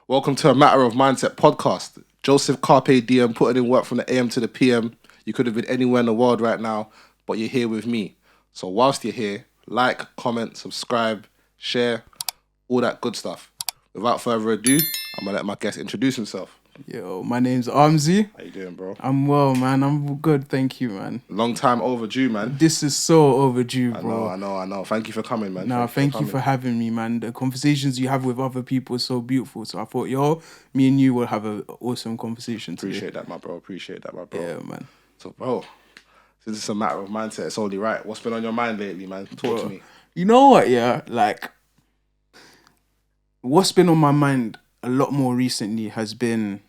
Welcome to a Matter of Mindset podcast. Joseph Carpe Diem putting in work from the AM to the PM. You could have been anywhere in the world right now, but you're here with me. So whilst you're here, like, comment, subscribe, share, all that good stuff. Without further ado, I'm gonna let my guest introduce himself. Yo, my name's Armzy. How you doing, bro? I'm well, man. I'm good, thank you, man. Long time overdue, man. This is so overdue, bro. I know. Thank you for coming, man. No, thank you for having me, man. The conversations you have with other people is so beautiful. So I thought, me and you will have an awesome conversation today. Appreciate that, my bro. Yeah, man. So, bro, since it's a matter of mindset, it's only right. What's been on your mind lately, man? Talk to me. You know what, yeah? Like, what's been on my mind a lot more recently has been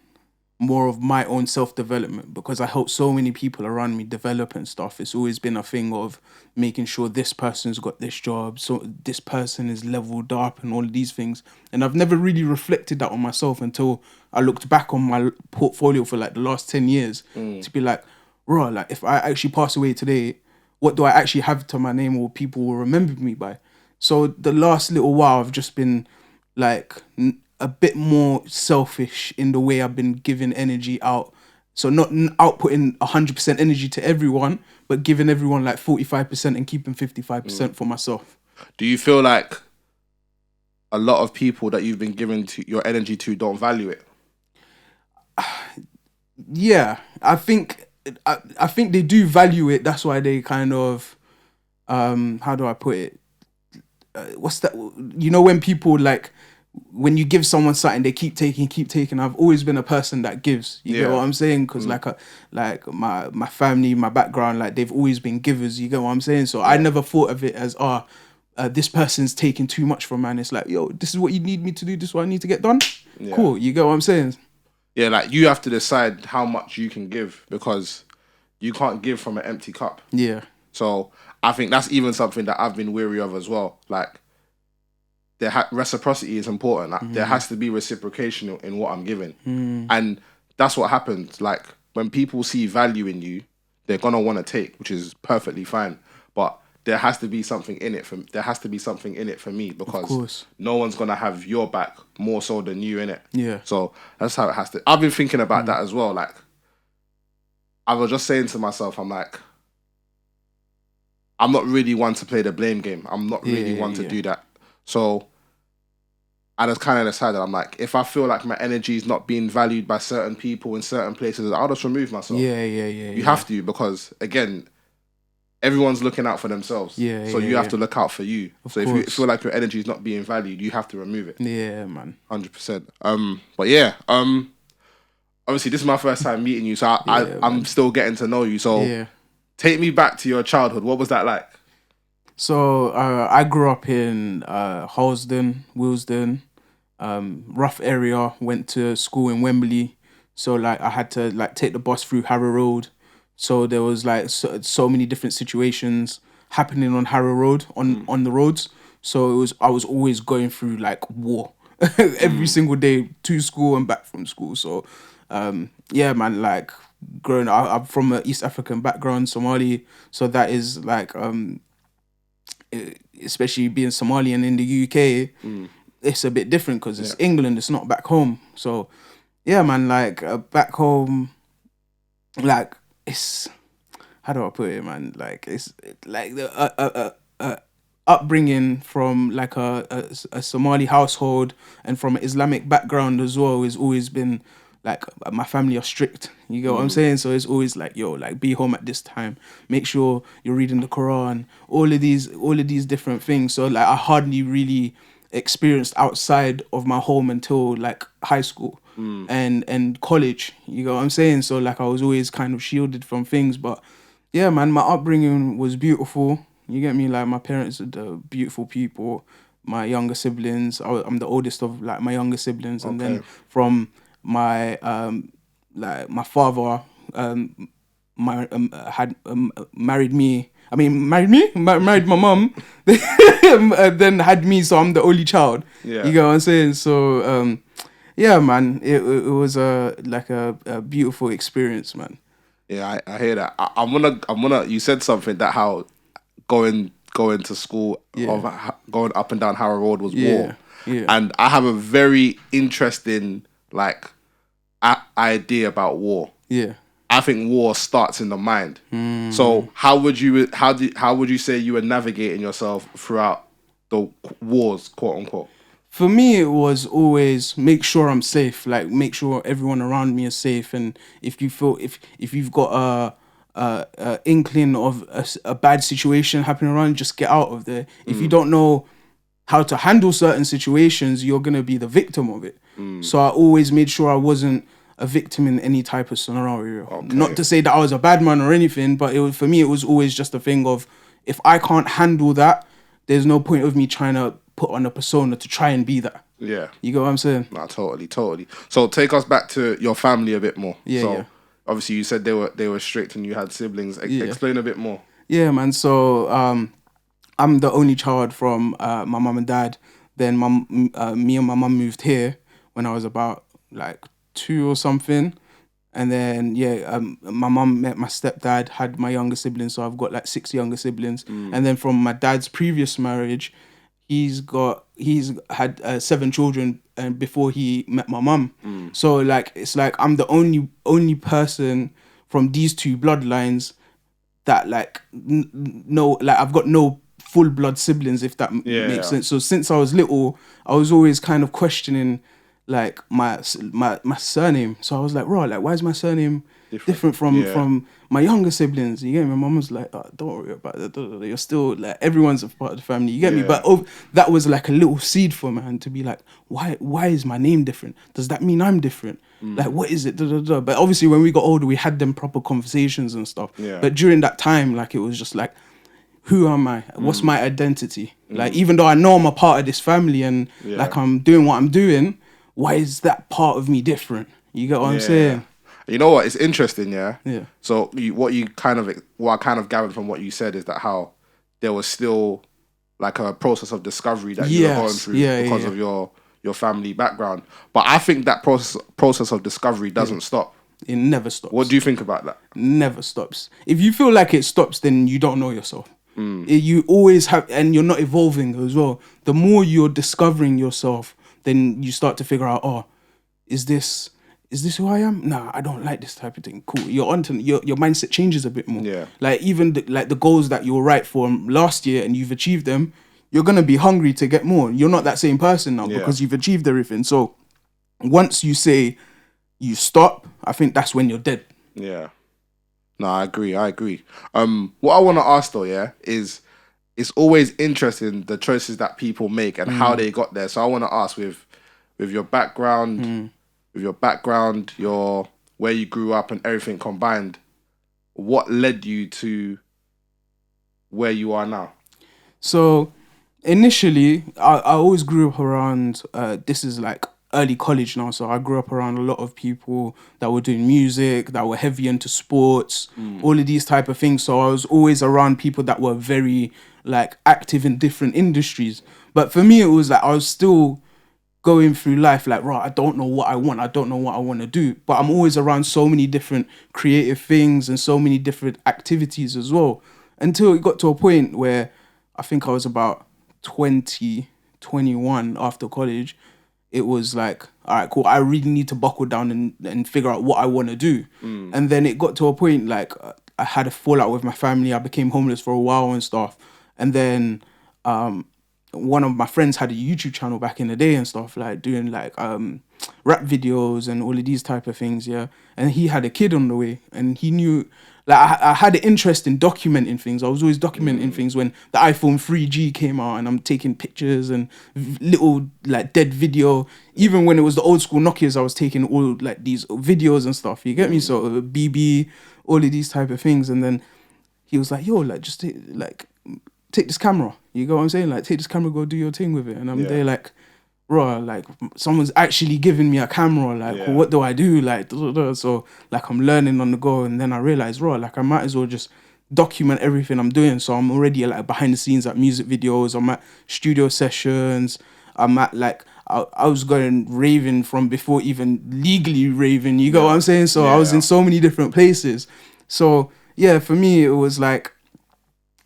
more of my own self-development, because I help so many people around me develop and stuff. It's always been a thing of making sure this person's got this job, so this person is leveled up and all of these things. And I've never really reflected that on myself until I looked back on my portfolio for like the last 10 years to be like, bro, like if I actually pass away today, what do I actually have to my name or people will remember me by? So the last little while I've just been like a bit more selfish in the way I've been giving energy out. So not outputting 100% energy to everyone, but giving everyone like 45% and keeping 55% for myself. Do you feel like a lot of people that you've been giving to your energy to don't value it? Yeah, I think they do value it. That's why they kind of, how do I put it? What's that? You know, when people like, when you give someone something, they keep taking. I've always been a person that gives. You get what I'm saying? Because like my family, my background, like they've always been givers. You get what I'm saying? So I never thought of it as this person's taking too much from man. It's like, yo, this is what you need me to do. This is what I need to get done. Yeah. Cool. You get what I'm saying? Yeah, like you have to decide how much you can give, because you can't give from an empty cup. Yeah. So I think that's even something that I've been weary of as well. Like, reciprocity is important. Like, there has to be reciprocation in what I'm giving. And that's what happens. Like, when people see value in you, they're gonna want to take, which is perfectly fine. But there has to be something in it for me, because no one's gonna have your back more so than you, in it. Yeah. So that's how it has to. I've been thinking about that as well. Like, I was just saying to myself, I'm like, I'm not really one to play the blame game. I'm not really one to do that. So I just kind of decided, I'm like, if I feel like my energy is not being valued by certain people in certain places, I'll just remove myself. You have to, because again, everyone's looking out for themselves. So you have to look out for you. So if you feel like your energy is not being valued, you have to remove it. Yeah, man. 100%. But yeah, obviously this is my first time meeting you, so I'm still getting to know you. So take me back to your childhood. What was that like? So I grew up in Harlesden, Willesden, rough area. Went to school in Wembley. So like I had to like take the bus through Harrow Road. So there was like so many different situations happening on Harrow Road on the roads. So I was always going through like war every single day to school and back from school. So yeah, man, like growing up, I'm from an East African background, Somali. So that is like especially being Somalian in the UK, it's a bit different because it's England, it's not back home. So yeah, man, like back home, like it's, how do I put it, man? Like it's like the upbringing from like a Somali household and from an Islamic background as well has always been like, my family are strict. You get what I'm saying? So it's always like, yo, like be home at this time. Make sure you're reading the Quran. All of these different things. So like I hardly really experienced outside of my home until like high school and college. You get what I'm saying? So like I was always kind of shielded from things. But yeah, man, my upbringing was beautiful. You get me? Like my parents are the beautiful people. My younger siblings, I'm the oldest of like my younger siblings, and then from my like my father married me. I mean, married my mum, then had me. So I'm the only child. You get what I'm saying? So yeah, man, it was like a beautiful experience, man. Yeah, I hear that. I'm gonna. You said something that how going to school, going up and down Harrow Road was war. Yeah. And I have a very interesting like idea about war. Yeah. I think war starts in the mind. So how would you say you were navigating yourself throughout the wars, quote unquote? For me, it was always make sure I'm safe. Like make sure everyone around me is safe. And if you feel if you've got a inkling of a bad situation happening around, just get out of there. If you don't know how to handle certain situations, you're gonna be the victim of it. So I always made sure I wasn't a victim in any type of scenario. Okay. Not to say that I was a bad man or anything, but for me, it was always just a thing of if I can't handle that, there's no point of me trying to put on a persona to try and be that. Yeah. You get what I'm saying? Nah, totally. So take us back to your family a bit more. Yeah, so yeah. obviously you said they were strict and you had siblings. Explain a bit more. Yeah, man. So I'm the only child from my mum and dad. Then me and my mum moved here when I was about like 2 or something. And then my mum met my stepdad, had my younger siblings, so I've got like 6 younger siblings. And then from my dad's previous marriage, he's had 7 children and before he met my mum. So like it's like I'm the only person from these 2 bloodlines that like no, like I've got no full blood siblings, if that makes sense. So since I was little, I was always kind of questioning like my surname. So I was like, right, like why is my surname different from my younger siblings? You get me? My mum was like, oh, don't worry about that. You're still like everyone's a part of the family. You get me? But that was like a little seed for man to be like, why is my name different? Does that mean I'm different? Like what is it? But obviously when we got older, we had them proper conversations and stuff. But during that time, like it was just like, who am I? What's my identity? Like even though I know I'm a part of this family and like I'm doing what I'm doing, why is that part of me different? You get what I'm saying? You know what? It's interesting, yeah. Yeah. So what I kind of gathered from what you said is that how there was still like a process of discovery that you were going through because of your family background. But I think that process of discovery doesn't stop. It never stops. What do you think about that? Never stops. If you feel like it stops, then you don't know yourself. You always have, and you're not evolving as well. The more you're discovering yourself, then you start to figure out, oh, is this who I am? Nah, I don't like this type of thing. Cool. You're onto your mindset changes a bit more. Yeah. Like even the goals that you were right for last year and you've achieved them, you're gonna be hungry to get more. You're not that same person now because you've achieved everything. So once you say you stop, I think that's when you're dead. Yeah. No, I agree. What I want to ask though, is it's always interesting the choices that people make and how they got there. So I want to ask with your background, your where you grew up and everything combined, what led you to where you are now? So initially, I always grew up around. This is like early college now, so I grew up around a lot of people that were doing music, that were heavy into sports, all of these type of things. So I was always around people that were very like active in different industries. But for me, it was like I was still going through life like, right, I don't know what I want. I don't know what I want to do. But I'm always around so many different creative things and so many different activities as well. Until it got to a point where I think I was about 20, 21 after college. It was like, all right, cool. I really need to buckle down and figure out what I want to do. And then it got to a point like I had a fallout with my family. I became homeless for a while and stuff. And then one of my friends had a YouTube channel back in the day and stuff, like doing like rap videos and all of these type of things, yeah. And he had a kid on the way and he knew, like I had an interest in documenting things. I was always documenting things when the iPhone 3G came out and I'm taking pictures and little like dead video. Even when it was the old school Nokias, I was taking all like these videos and stuff, you get me? So BB, all of these type of things. And then he was like, yo, like just take this camera. You know what I'm saying? Like take this camera, go do your thing with it. And I'm there like, bro, like someone's actually giving me a camera, like what do I do? Like so like I'm learning on the go, and then I realized, bro, like I might as well just document everything I'm doing. So I'm already like behind the scenes at music videos, I'm at studio sessions, I'm at like I was going raving from before even legally raving, you know what I'm saying? So I was in so many different places. So yeah, for me it was like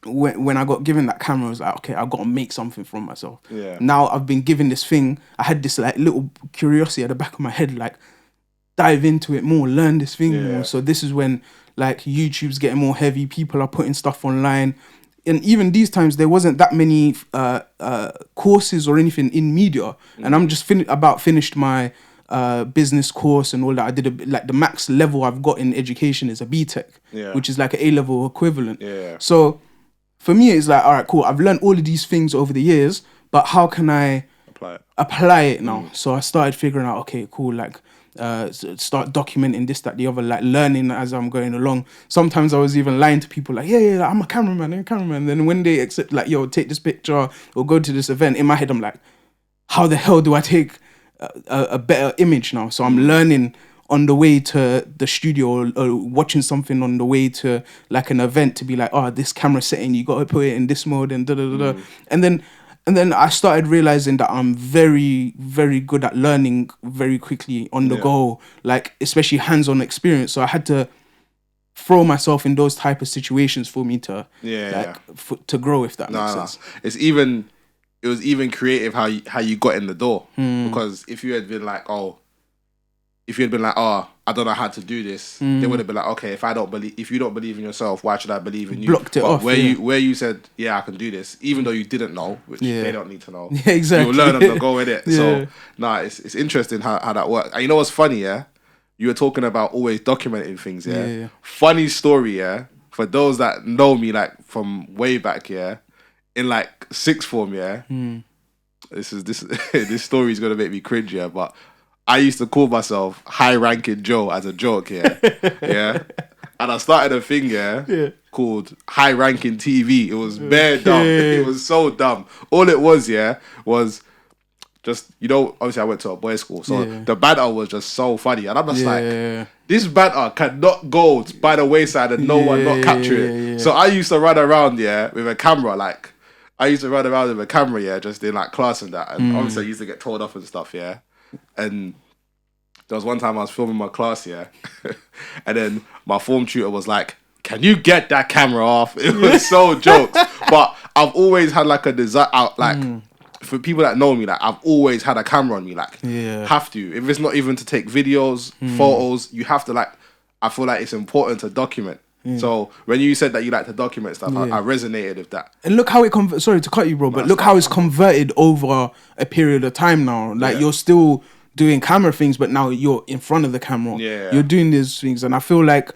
when I got given that camera, I was like, okay, I've got to make something from myself. Yeah. Now I've been given this thing. I had this like little curiosity at the back of my head, like dive into it more, learn this thing more. So this is when like YouTube's getting more heavy. People are putting stuff online. And even these times, there wasn't that many courses or anything in media. And I'm just finished my business course and all that. I did like the max level I've got in education is a BTEC, which is like an A-level equivalent. So for me, it's like, all right, cool. I've learned all of these things over the years, but how can I apply it now? So I started figuring out, okay, cool, like start documenting this, that, the other, like learning as I'm going along. Sometimes I was even lying to people like, yeah, I'm a cameraman. Then when they accept like, yo, take this picture or go to this event, in my head, I'm like, how the hell do I take a better image now? So I'm learning on the way to the studio or watching something on the way to like an event to be like, oh, this camera setting, you got to put it in this mode and da-da-da-da. And then I started realizing that I'm very, very good at learning very quickly on the go, like especially hands-on experience. So I had to throw myself in those type of situations for me to to grow, if that makes sense. It was even creative how you got in the door, because if you had been like, oh, I don't know how to do this, they would have been like, okay, if you don't believe in yourself, why should I believe in you? Blocked it off. Where you said, yeah, I can do this, even though you didn't know, which they don't need to know. Yeah, exactly. You'll learn on the go with it. So it's interesting how that works. And you know what's funny, yeah? You were talking about always documenting things, yeah? Funny story, yeah? For those that know me like from way back, yeah, in like sixth form, yeah. This this story is gonna make me cringe, yeah, but I used to call myself High Ranking Joe as a joke, yeah. Yeah. And I started a thing, called High Ranking TV. It was bare dumb. It was so dumb. All it was, was just, obviously I went to a boys' school, so the banter was just so funny. And I'm just this banter cannot go by the wayside and no one not capture it. So I used to run around, with a camera, just in like class and that. And obviously I used to get told off and stuff, And there was one time I was filming my class, and then my form tutor was like, can you get that camera off? It was so jokes. But I've always had like a desire, for people that know me, like I've always had a camera on me, have to. If it's not even to take videos, photos, you have to I feel like it's important to document. So when you said that you like to document stuff, I resonated with that. And look how it sorry to cut you, bro, but look how it's converted over a period of time now. Like you're still doing camera things, but now you're in front of the camera. You're doing these things, and I feel like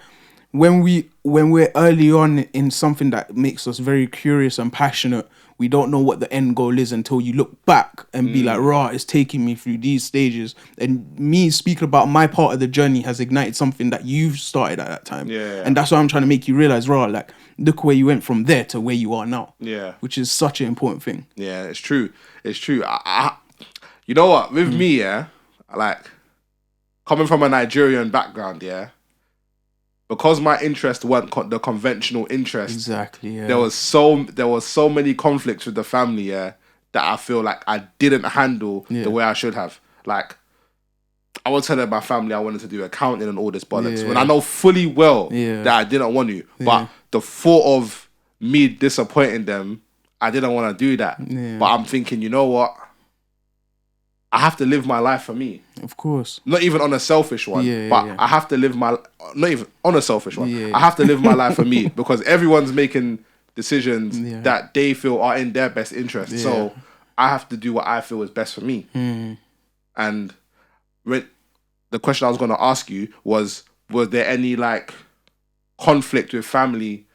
when we're early on in something that makes us very curious and passionate, we don't know what the end goal is until you look back and be like, rah, it's taking me through these stages. And me speaking about my part of the journey has ignited something that you've started at that time. And that's why I'm trying to make you realize, rah, like, look where you went from there to where you are now. Which is such an important thing. Yeah, it's true. It's true. You know what? With me, like, coming from a Nigerian background, because my interest weren't the conventional interest. Exactly. There was so many conflicts with the family, that I feel like I didn't handle the way I should have. Like, I was telling my family I wanted to do accounting and all this bollocks when I know fully well that I didn't want to. But the thought of me disappointing them, I didn't want to do that. But I'm thinking, you know what? I have to live my life for me. Of course. Not even on a selfish one, but I have to live not even on a selfish one. I have to live my life for me, because everyone's making decisions that they feel are in their best interest. So I have to do what I feel is best for me. And the question I was going to ask you was there any like conflict with family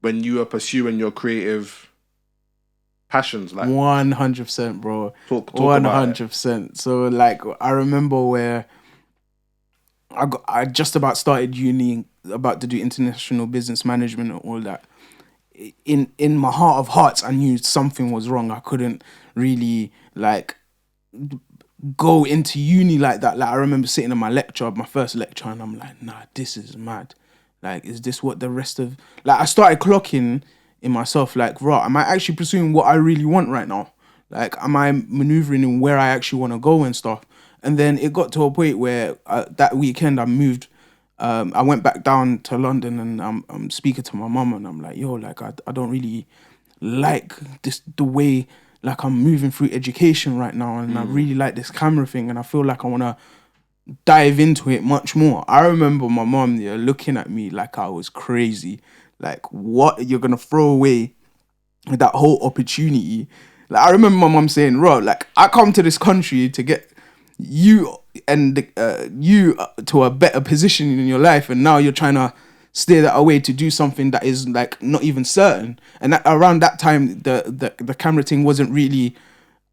when you were pursuing your creative passions? Like 100%, bro. Talk 100%. So like I remember where I just about started uni, about to do international business management and all that. In my heart of hearts, I knew something was wrong. I couldn't really like go into uni like that. Like I remember sitting in my first lecture, and I'm like, nah, this is mad. Like, is this what the rest of... Like, I started clocking in myself, like, right, am I actually pursuing what I really want right now? Like, am I maneuvering in where I actually want to go and stuff? And then it got to a point where that weekend I moved I went back down to London, and I'm speaking to my mum, and I'm like, yo, like I don't really like the way like I'm moving through education right now, and I really like this camera thing, and I feel like I want to dive into it much more. I remember my mum looking at me like I was crazy, like, what, you're gonna throw away that whole opportunity? Like, I remember my mum saying, "Bro, like, I come to this country to get you and you to a better position in your life, and now you're trying to steer that away to do something that is like not even certain." And around that time, the camera thing wasn't really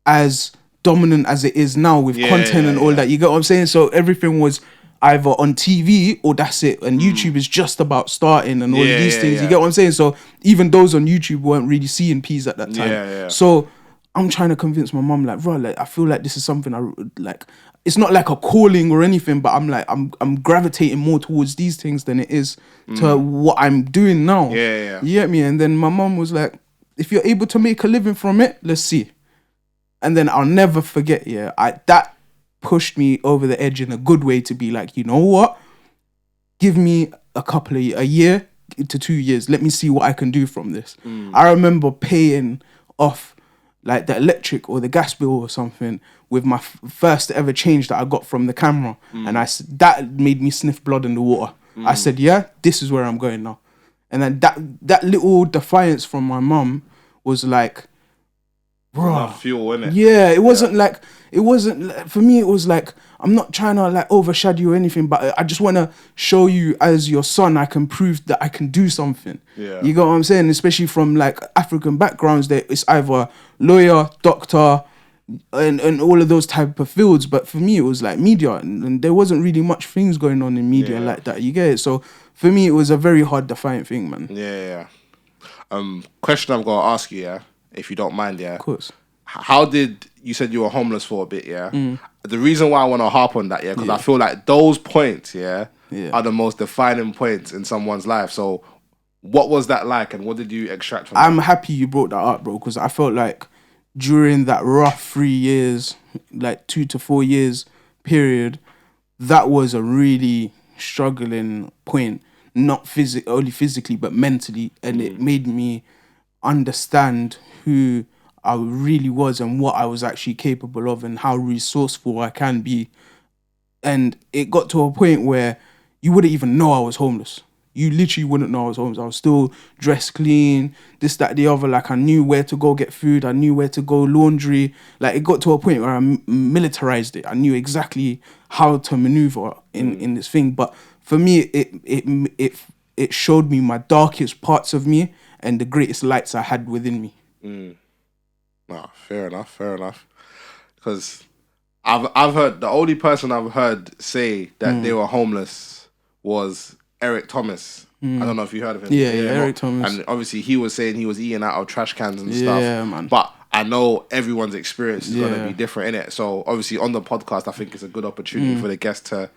as dominant as it is now with content and all that. You get what I'm saying? So everything was either on TV or that's it. And YouTube is just about starting and all of these things. You get what I'm saying? So even those on YouTube weren't really seeing P's at that time. So I'm trying to convince my mum, like, bro, like, I feel like this is something I like. It's not like a calling or anything, but I'm like, I'm gravitating more towards these things than it is to what I'm doing now. You get me? And then my mum was like, if you're able to make a living from it, let's see. And then I'll never forget, that pushed me over the edge in a good way to be like, you know what? Give me a year to 2 years. Let me see what I can do from this. I remember paying off like the electric or the gas bill or something with my first ever change that I got from the camera. And that made me sniff blood in the water. I said, yeah, this is where I'm going now. And then that little defiance from my mum was like, bro, fuel, innit? Yeah, it wasn't like for me. It was like, I'm not trying to like overshadow you or anything, but I just want to show you as your son, I can prove that I can do something. You got what I'm saying? Especially from like African backgrounds, that it's either lawyer, doctor, and all of those type of fields. But for me, it was like media, and there wasn't really much things going on in media like that. You get it? So for me, it was a very hard, defiant thing, man. Question I've got to ask you, if you don't mind, Of course. How did you said you were homeless for a bit, The reason why I want to harp on that, because I feel like those points, are the most defining points in someone's life. So, what was that like, and what did you extract from I'm that? happy you brought that up, bro, because I felt like during that rough 3 years, like 2 to 4 years period, that was a really struggling point, not only physically but mentally, and it made me understand who I really was and what I was actually capable of and how resourceful I can be. And it got to a point where you wouldn't even know I was homeless. You literally wouldn't know I was homeless. I was still dressed clean, this, that, the other. Like, I knew where to go get food. I knew where to go laundry. Like, it got to a point where I militarized it. I knew exactly how to maneuver in this thing. But for me, it showed me my darkest parts of me and the greatest lights I had within me. Fair enough. Because I've heard, the only person I've heard say that they were homeless was Eric Thomas. I don't know if you heard of him. Yeah, Eric Thomas. And obviously he was saying he was eating out of trash cans and stuff. Yeah, man. But I know everyone's experience is going to be different, innit? So obviously on the podcast, I think it's a good opportunity for the guests to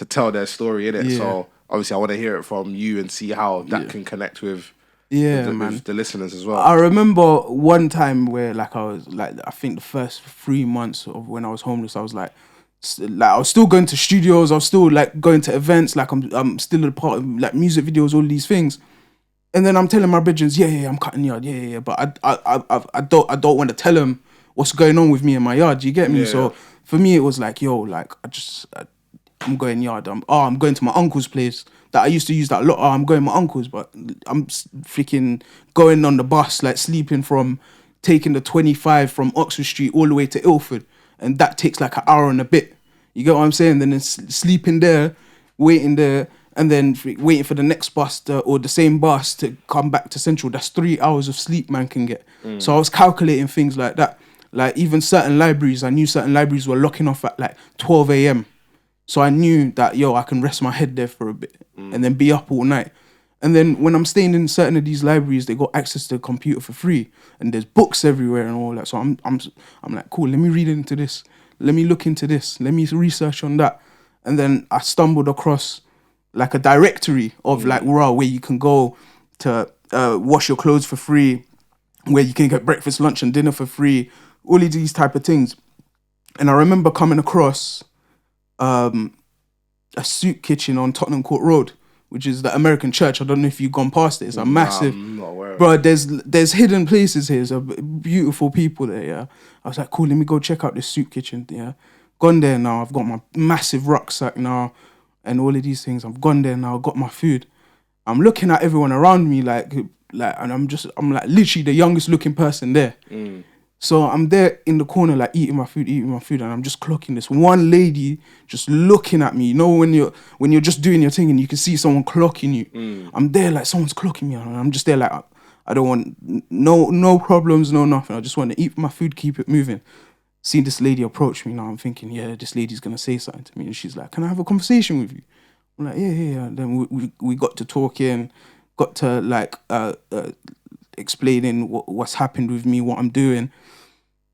tell their story, innit? Yeah. So obviously I want to hear it from you and see how that can connect with with the listeners as well. I remember one time where like I was like, I think the first 3 months of when I was homeless, I was like I was still going to studios, I was still like going to events, like I'm still a part of like music videos, all these things. And then I'm telling my brethren, I'm cutting yard, but I don't want to tell them what's going on with me in my yard. You get me? So for me, it was like, I'm going yard. I'm going to my uncle's place that I used to use that a lot. I'm going to my uncle's, but I'm freaking going on the bus, like sleeping from taking the 25 from Oxford Street all the way to Ilford. And that takes like an hour and a bit. You get what I'm saying? Then sleeping there, waiting there, and then waiting for the next bus or the same bus to come back to Central. That's 3 hours of sleep man can get. So I was calculating things like that. Like even certain libraries, I knew certain libraries were locking off at like 12 a.m. So I knew that, I can rest my head there for a bit and then be up all night. And then when I'm staying in certain of these libraries, they got access to a computer for free and there's books everywhere and all that. So I'm like, cool, let me read into this. Let me look into this. Let me research on that. And then I stumbled across like a directory of like where you can go to wash your clothes for free, where you can get breakfast, lunch and dinner for free, all of these type of things. And I remember coming across a soup kitchen on Tottenham Court Road, which is the American church. I don't know if you've gone past it. It's a massive... I'm not aware of bro, there's hidden places here. There's beautiful people there, yeah. I was like, cool, let me go check out this soup kitchen, yeah. Gone there now. I've got my massive rucksack now and all of these things. I've gone there now. I've got my food. I'm looking at everyone around me like, and I'm like literally the youngest looking person there. So I'm there in the corner, like eating my food, and I'm just clocking this one lady just looking at me. You know, when you're just doing your thing and you can see someone clocking you. I'm there like someone's clocking me, and I'm just there like I don't want no problems, no nothing. I just want to eat my food, keep it moving. See this lady approach me now. I'm thinking, yeah, this lady's gonna say something to me, and she's like, "Can I have a conversation with you?" I'm like, yeah. Then we got to talking, got to like explaining what's happened with me, what I'm doing.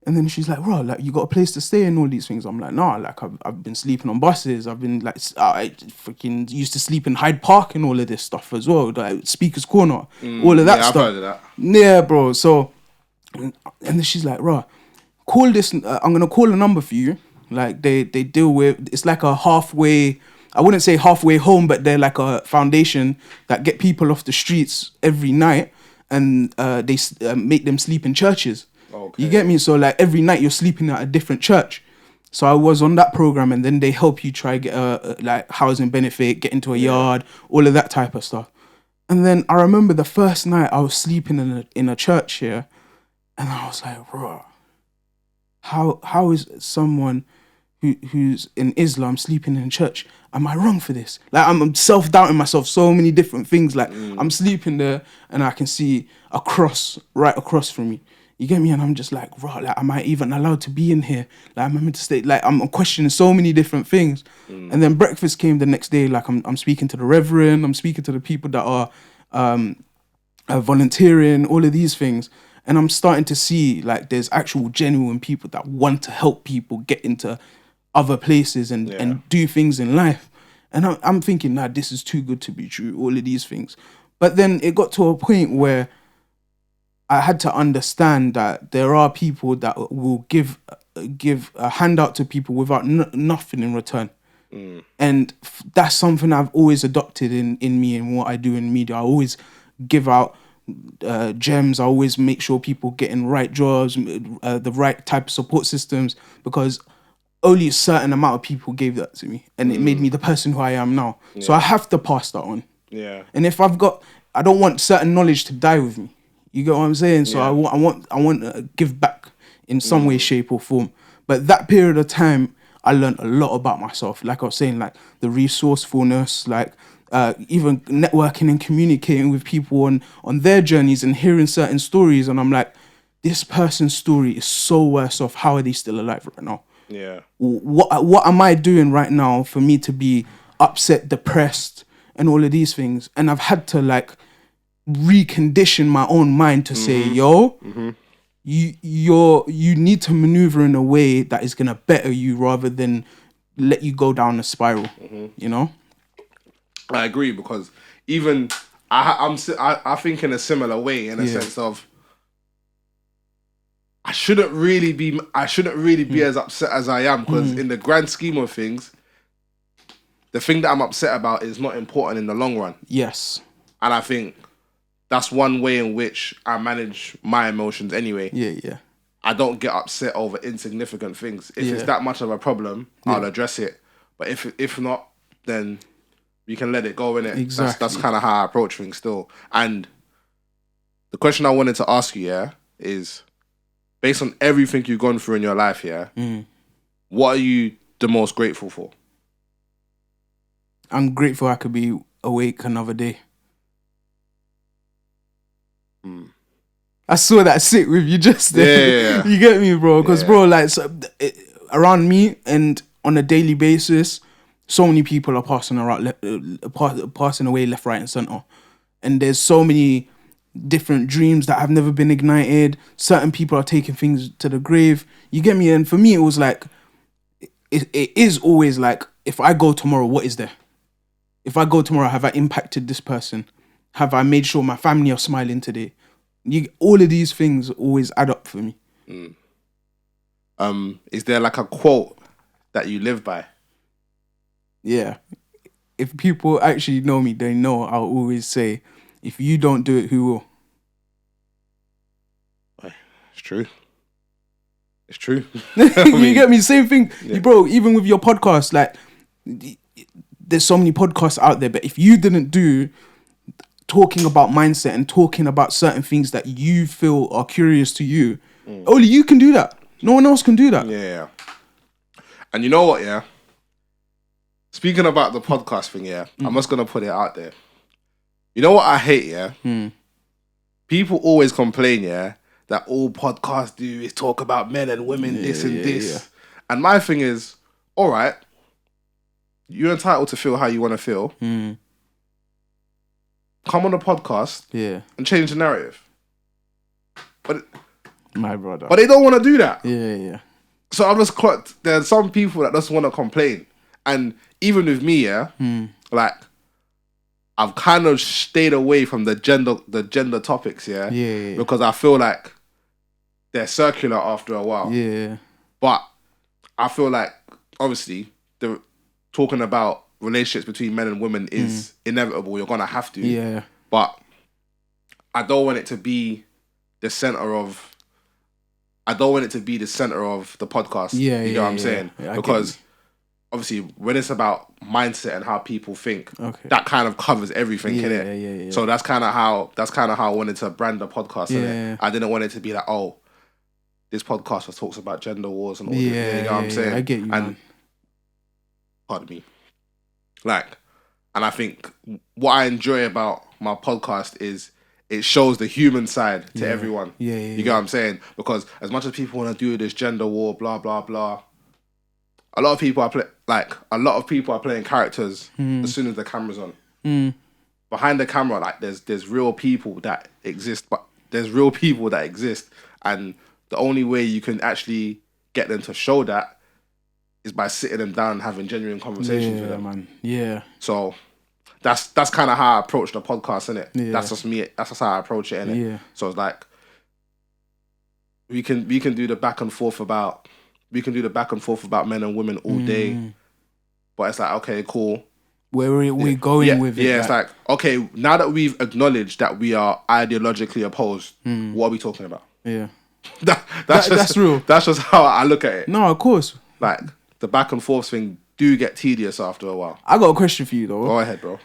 And then she's like, bro, like, you got a place to stay and all these things. I'm like, nah, like, I've been sleeping on buses. I've been, like, I freaking used to sleep in Hyde Park and all of this stuff as well. Like, Speaker's Corner, all of that stuff. I've heard of that. Yeah, bro. So, and then she's like, bro, call this, I'm going to call a number for you. Like, they deal with, it's like a halfway, I wouldn't say halfway home, but they're like a foundation that get people off the streets every night, and they make them sleep in churches. Okay. You get me? So like every night you're sleeping at a different church. So I was on that program, and then they help you try get a like housing benefit, get into a yard, all of that type of stuff. And then I remember the first night I was sleeping in a church here, and I was like, bro, how is someone who's in Islam sleeping in church? Am I wrong for this? Like I'm self-doubting myself, so many different things. Like I'm sleeping there and I can see a cross right across from me. You get me? And I'm just like, bro, like, am I even allowed to be in here? Like, am I meant to stay? Like, I'm questioning so many different things. And then breakfast came the next day. Like, I'm speaking to the reverend. I'm speaking to the people that are volunteering, all of these things. And I'm starting to see, like, there's actual genuine people that want to help people get into other places and do things in life. And I'm thinking, nah, this is too good to be true, all of these things. But then it got to a point where I had to understand that there are people that will give a handout to people without nothing in return. And that's something I've always adopted in me and what I do in media. I always give out gems. I always make sure people get in right jobs, the right type of support systems, because only a certain amount of people gave that to me, and it made me the person who I am now. So I have to pass that on. Yeah. And if I don't want certain knowledge to die with me. You get what I'm saying? So I want to give back in some way, shape or form. But that period of time, I learned a lot about myself. Like I was saying, like the resourcefulness, like even networking and communicating with people on their journeys and hearing certain stories. And I'm like, this person's story is so worse off. How are they still alive right now? Yeah. What am I doing right now for me to be upset, depressed, and all of these things? And I've had to like recondition my own mind to say, you need to maneuver in a way that is gonna better you rather than let you go down a spiral. You know, I agree, because even I think in a similar way, in a sense of I shouldn't really be as upset as I am, because in the grand scheme of things, the thing that I'm upset about is not important in the long run. Yes, and I think that's one way in which I manage my emotions anyway. Yeah. I don't get upset over insignificant things. If it's that much of a problem, I'll address it. But if not, then we can let it go, innit? Exactly. That's kind of how I approach things still. And the question I wanted to ask you, is based on everything you've gone through in your life, what are you the most grateful for? I'm grateful I could be awake another day. I saw that sit with you just there. Yeah. You get me, bro? Because, bro, like, around me and on a daily basis, so many people are passing away left, right, and center. And there's so many different dreams that have never been ignited. Certain people are taking things to the grave. You get me? And for me, it was like, it is always like, if I go tomorrow, what is there? If I go tomorrow, have I impacted this person? Have I made sure my family are smiling today? All of these things always add up for me. Is there like a quote that you live by? Yeah. if people actually know me, they know I'll always say, if you don't do it, who will? It's true. It's true. You get me? Same thing. Bro, even with your podcast, like, there's so many podcasts out there, but if you didn't do talking about mindset and talking about certain things that you feel are curious to you, only you can do that. No one else can do that. Yeah. And you know what, yeah? Speaking about the podcast thing, yeah, I'm just going to put it out there. You know what I hate, yeah? People always complain, yeah, that all podcasts do is talk about men and women, this and this. Yeah. And my thing is, all right, you're entitled to feel how you want to feel. Come on the podcast and change the narrative. But my brother. But they don't want to do that. Yeah. So I'm just there's some people that just want to complain. And even with me, like, I've kind of stayed away from the gender topics, because I feel like they're circular after a while. Yeah. But I feel like, obviously, the talking about relationships between men and women is inevitable. You're gonna have to. Yeah. But I don't want it to be the center of. I don't want it to be the center of the podcast. Yeah, you know what I'm saying? Yeah, because obviously, when it's about mindset and how people think, that kind of covers everything, innit? Yeah. So that's kind of how I wanted to brand the podcast. Innit? I didn't want it to be like, oh, this podcast just talks about gender wars and all this. You know what I'm saying? I get you, man. Pardon me. Like, and I think what I enjoy about my podcast is it shows the human side to everyone. You get what I'm saying? Because as much as people want to do this gender war, blah blah blah, a lot of people are playing characters as soon as the camera's on. Behind the camera, like there's real people that exist, and the only way you can actually get them to show that is by sitting them down and having genuine conversations with them. Man. Yeah. So that's kind of how I approach the podcast, innit? Yeah. That's just me. That's just how I approach it, innit? Yeah. So it's like we can do the back and forth about men and women all day, but it's like, okay, cool. Where are we going with it? Yeah, it's like, okay, now that we've acknowledged that we are ideologically opposed, what are we talking about? Yeah. That's real. That's just how I look at it. No, of course. Like, the back and forth thing do get tedious after a while. I got a question for you, though. Go ahead, bro.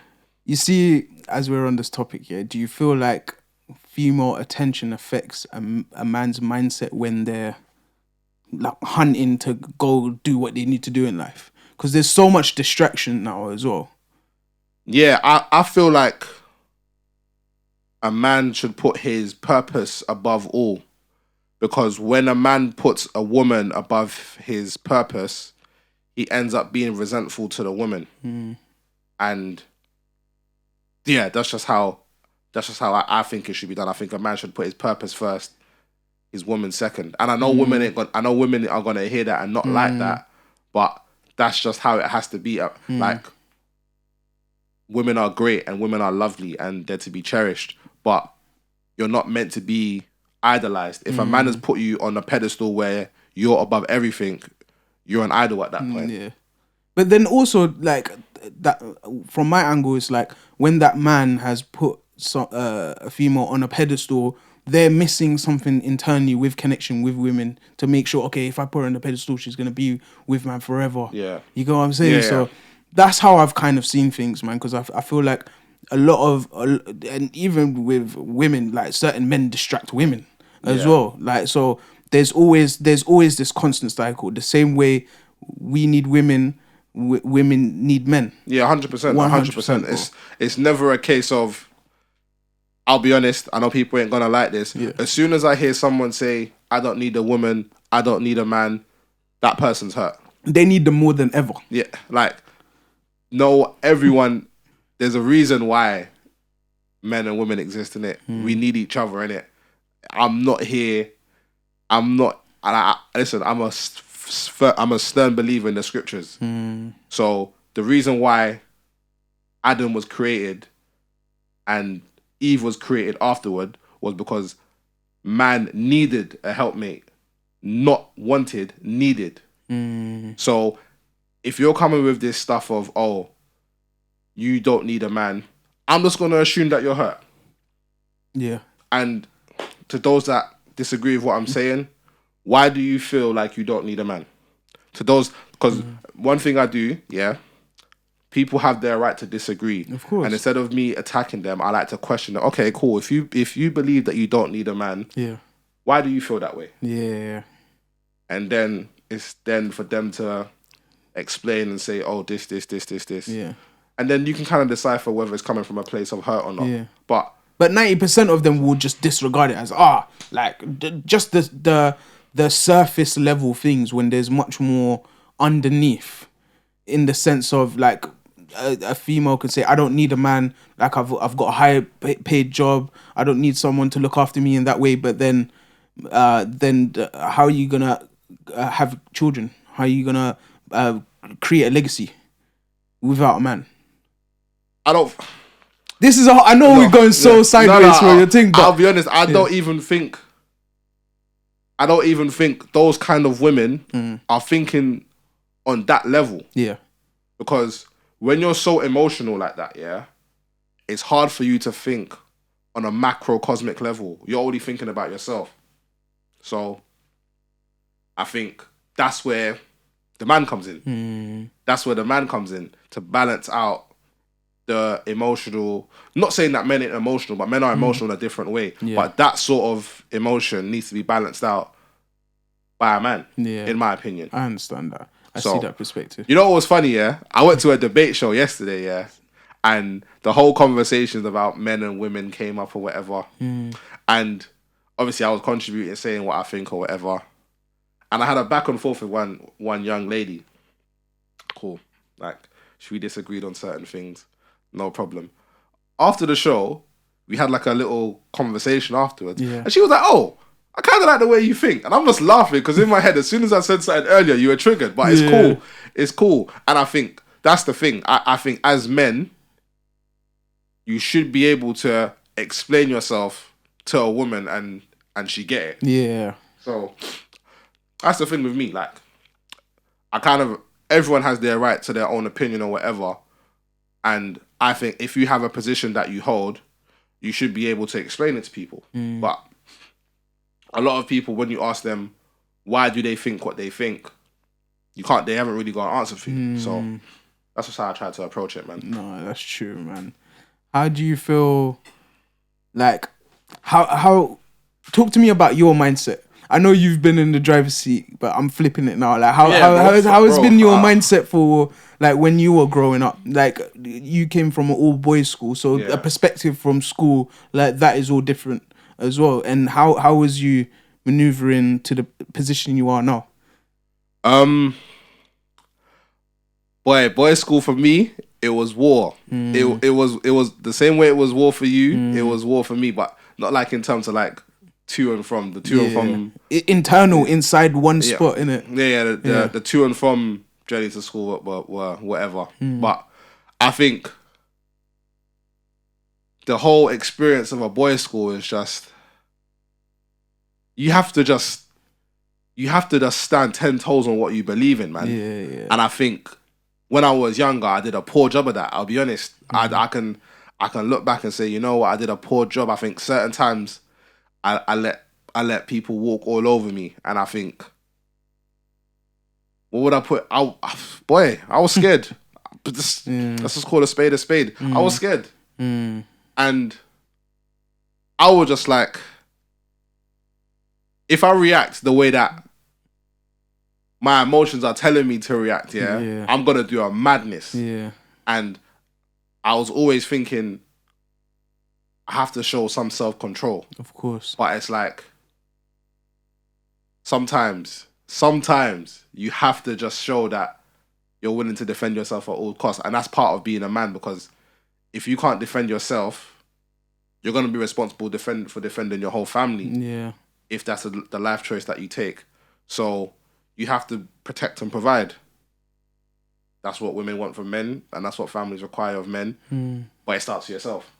You see, as we're on this topic here, do you feel like female attention affects a man's mindset when they're like hunting to go do what they need to do in life? Because there's so much distraction now as well. Yeah, I feel like a man should put his purpose above all. Because when a man puts a woman above his purpose, he ends up being resentful to the woman. And yeah, that's just how I think it should be done. I think a man should put his purpose first, his woman second. And I know women are gonna hear that and not like that, but that's just how it has to be. Like, women are great and women are lovely and they're to be cherished, but you're not meant to be idolized. If a man has put you on a pedestal where you're above everything, you're an idol at that point. Yeah. But then also, like, that from my angle, it's like when that man has put a female on a pedestal, they're missing something internally with connection with women to make sure, okay, if I put her on a pedestal, she's going to be with man forever. Yeah. You know what I'm saying? Yeah. So that's how I've kind of seen things, man, because I feel like a lot of, and even with women, like certain men distract women as well. Like, so there's always this constant cycle. The same way we need women, women need men. Yeah, 100%. 100%. It's never a case of, I'll be honest, I know people ain't gonna like this. Yeah. As soon as I hear someone say, I don't need a woman, I don't need a man, that person's hurt. They need them more than ever. Yeah, like, no, everyone, there's a reason why men and women exist in it. We need each other in it. Listen, I'm a stern believer in the scriptures. So the reason why Adam was created and Eve was created afterward was because man needed a helpmate, not wanted, needed. So if you're coming with this stuff of, oh, you don't need a man, I'm just gonna assume that you're hurt. Yeah. And to those that disagree with what I'm saying, why do you feel like you don't need a man? To those, because one thing I do, people have their right to disagree. Of course. And instead of me attacking them, I like to question it. Okay, cool. If you believe that you don't need a man, why do you feel that way? Yeah. And then it's then for them to explain and say, oh, this. Yeah. And then you can kind of decipher whether it's coming from a place of hurt or not. Yeah. But 90% of them will just disregard it as just the surface level things, when there's much more underneath, in the sense of like a female can say, I don't need a man, like I've got a higher paid job, I don't need someone to look after me in that way. But then how are you gonna have children? How are you gonna create a legacy without a man? This is I know we're going sideways for your thing, but I'll be honest, I don't even think those kind of women are thinking on that level. Yeah. Because when you're so emotional like that, it's hard for you to think on a macrocosmic level. You're only thinking about yourself. So I think that's where the man comes in. That's where the man comes in to balance out the emotional. Not saying that men ain't emotional, but men are emotional in a different way. Yeah. But that sort of emotion needs to be balanced out by a man, in my opinion. I understand that. I see that perspective. You know what was funny, I went to a debate show yesterday, and the whole conversations about men and women came up or whatever. And obviously I was contributing, saying what I think or whatever. And I had a back and forth with one young lady. Cool. Like, we disagreed on certain things. No problem. After the show, we had like a little conversation afterwards. Yeah. And she was like, oh, I kind of like the way you think. And I'm just laughing because in my head, as soon as I said something earlier, you were triggered. But it's cool. It's cool. And I think that's the thing. I think as men, you should be able to explain yourself to a woman and she get it. Yeah. So that's the thing with me. Like, everyone has their right to their own opinion or whatever. And I think if you have a position that you hold, you should be able to explain it to people. But a lot of people, when you ask them, why do they think what they think? They haven't really got an answer for you. So that's just how I try to approach it, man. No, that's true, man. How do you feel, like, how talk to me about your mindset. I know you've been in the driver's seat, but I'm flipping it now. Like, how has been your mindset for, like, when you were growing up? Like, you came from an all-boys school, so a perspective from school, like, that is all different as well. And how was you maneuvering to the position you are now? Boys' school for me, it was war. It was the same way it was war for you. It was war for me, but not like in terms of like to and from internal inside one spot, innit? The to and from journey to school were whatever. But I think the whole experience of a boys' school is just you have to just stand 10 toes on what you believe in, man. And I think when I was younger, I did a poor job of that. I'll be honest. I can look back and say, you know what, I did a poor job. I think certain times I let people walk all over me, and I think, what would I put? I was scared. Let's just call a spade a spade. I was scared, and I was just like, if I react the way that my emotions are telling me to react, I'm gonna do a madness. And I was always thinking, I have to show some self-control. Of course. But it's like, sometimes you have to just show that you're willing to defend yourself at all costs. And that's part of being a man, because if you can't defend yourself, you're going to be responsible for defending your whole family. Yeah. If that's the life choice that you take. So you have to protect and provide. That's what women want from men, and that's what families require of men. But it starts with yourself.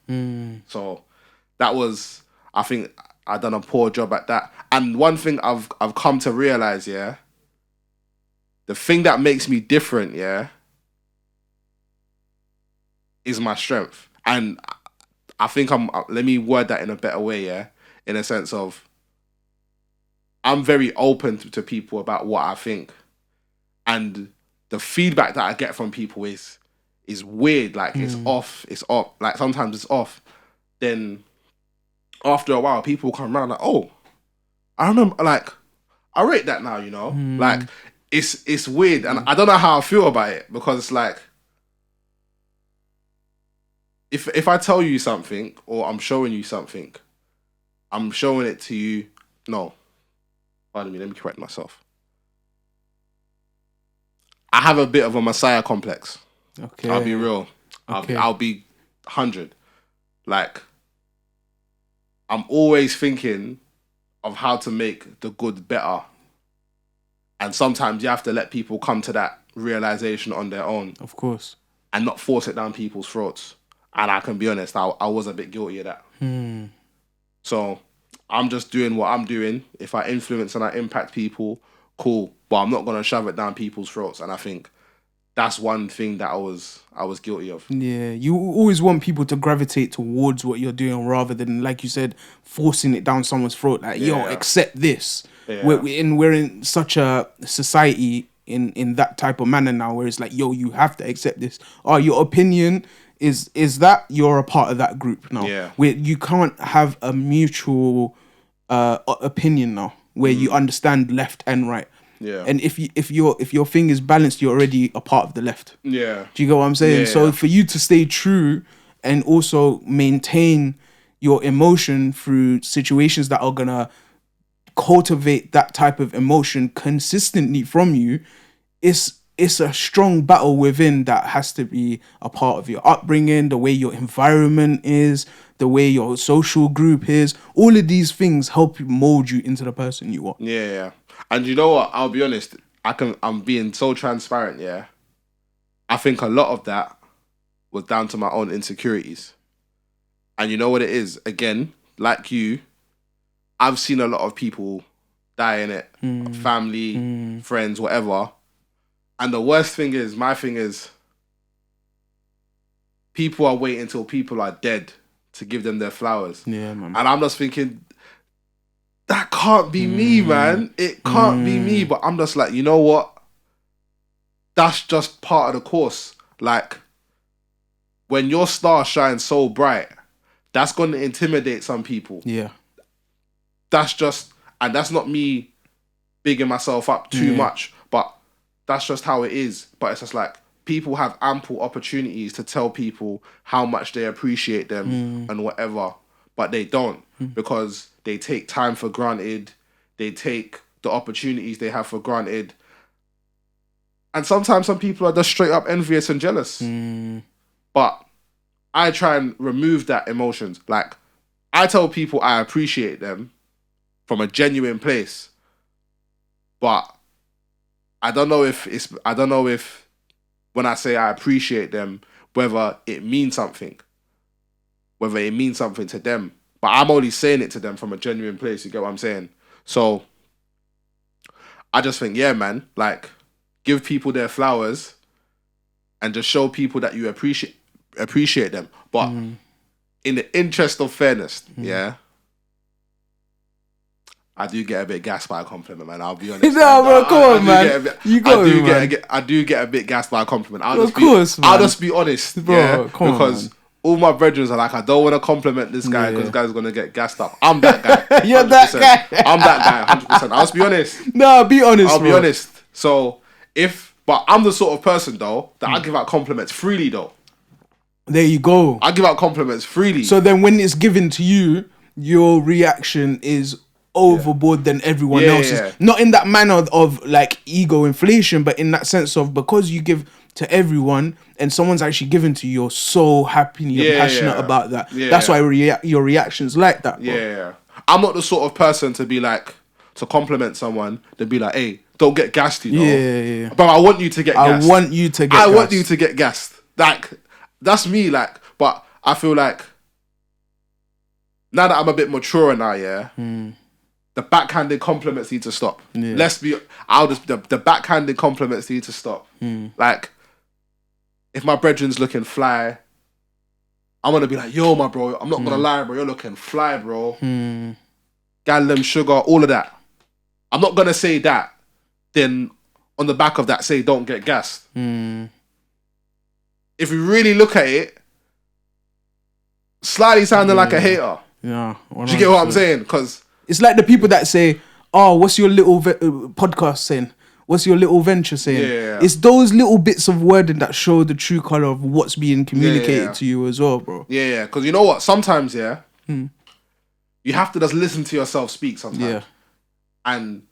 So that was, I think I done a poor job at that. And one thing I've come to realize, the thing that makes me different, is my strength. And I think let me word that in a better way, yeah? In a sense of, I'm very open to people about what I think. And the feedback that I get from people is weird. Like, it's off. Like, sometimes it's off. Then, after a while, people come around like, oh, I remember, like, I rate that now, you know? Like, it's weird. And I don't know how I feel about it, because it's like, if I tell you something, or I'm showing you something, I'm showing it to you. No. Pardon me, let me correct myself. I have a bit of a messiah complex. Okay. I'll be real. I'll be 100. Like, I'm always thinking of how to make the good better. And sometimes you have to let people come to that realization on their own. Of course. And not force it down people's throats. And I can be honest, I was a bit guilty of that. So I'm just doing what I'm doing. If I influence and I impact people, cool. But I'm not going to shove it down people's throats. And I think that's one thing that I was guilty of. Yeah, you always want people to gravitate towards what you're doing rather than, like you said, forcing it down someone's throat. Like, accept this. Yeah. We're in such a society in that type of manner now, where it's like, you have to accept this. Oh, your opinion is that you're a part of that group now. Yeah. Where you can't have a mutual opinion now, where you understand left and right. Yeah. And if your thing is balanced, you're already a part of the left. Yeah. Do you get what I'm saying? Yeah, so for you to stay true and also maintain your emotion through situations that are gonna cultivate that type of emotion consistently from you, it's a strong battle within that has to be a part of your upbringing, the way your environment is, the way your social group is. All of these things help you mold you into the person you are. Yeah. And you know what? I'll be honest. I'm being so transparent, yeah. I think a lot of that was down to my own insecurities. And you know what it is? Again, like you, I've seen a lot of people die in it. Family, friends, whatever. And the worst thing is, my thing is, people are waiting until people are dead to give them their flowers. Yeah, man. And I'm just thinking, that can't be me, man. It can't be me. But I'm just like, you know what? That's just part of the course. Like, when your star shines so bright, that's going to intimidate some people. Yeah. That's not me bigging myself up too much, but that's just how it is. But it's just like, people have ample opportunities to tell people how much they appreciate them and whatever, but they don't because they take time for granted. They take the opportunities they have for granted. And sometimes some people are just straight up envious and jealous. But I try and remove that emotions. Like, I tell people I appreciate them from a genuine place. But I don't know if when I say I appreciate them, whether it means something to them. But I'm only saying it to them from a genuine place. You get what I'm saying? So I just think, yeah, man, like, give people their flowers and just show people that you appreciate them. But in the interest of fairness, yeah, I do get a bit gassed by a compliment, man. I'll be honest. No, bro, come on, man. I do get a bit gassed by a compliment. I'll just be honest, bro. Yeah? Because all my brethren are like, I don't want to compliment this guy because this guy's gonna get gassed up. I'm that guy. You're that guy. I'm that guy, 100%. I'll just be honest. No, be honest. I'll be honest. So but I'm the sort of person though that I give out compliments freely though. There you go. I give out compliments freely. So then, when it's given to you, your reaction is overboard than everyone else's. Yeah. Not in that manner of like ego inflation, but in that sense of, because you give to everyone and someone's actually given to you, you're so happy and you're passionate about that. Yeah. That's why your reaction's like that. Bro. Yeah. I'm not the sort of person to be like, to compliment someone, to be like, hey, don't get gassed, you know? Yeah. But I want you to get gassed. I want you to get gassed. Like, that's me, like, but I feel like now that I'm a bit mature now, the backhanded compliments need to stop. Yeah. The backhanded compliments need to stop. Like, if my brethren's looking fly, I'm gonna be like, yo, my bro, I'm not gonna lie, bro, you're looking fly, bro. Gallum, sugar, all of that. I'm not gonna say that. Then on the back of that, say don't get gassed. If you really look at it, slightly sounding like a hater. Yeah, 100%. Do you get what I'm saying? Because it's like the people that say, "Oh, what's your little podcast saying? What's your little venture saying?" Yeah. It's those little bits of wording that show the true color of what's being communicated to you as well, bro. Yeah. Because you know what? Sometimes, you have to just listen to yourself speak sometimes. Yeah. And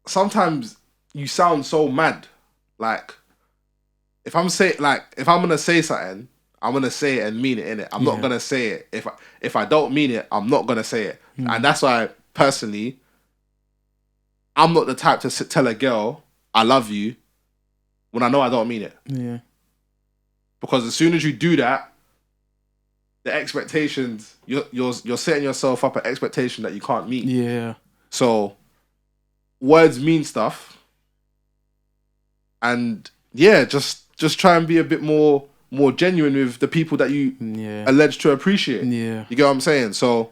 sometimes you sound so mad. Like, if I'm gonna say something, I'm gonna say it and mean it, innit? I'm not gonna say it. If I don't mean it, I'm not gonna say it. And that's why, personally, I'm not the type to tell a girl, I love you, when I know I don't mean it. Yeah. Because as soon as you do that, the expectations, you're setting yourself up an expectation that you can't meet. Yeah. So words mean stuff. And yeah, just try and be a bit more genuine with the people that you allege to appreciate. Yeah. You get what I'm saying? So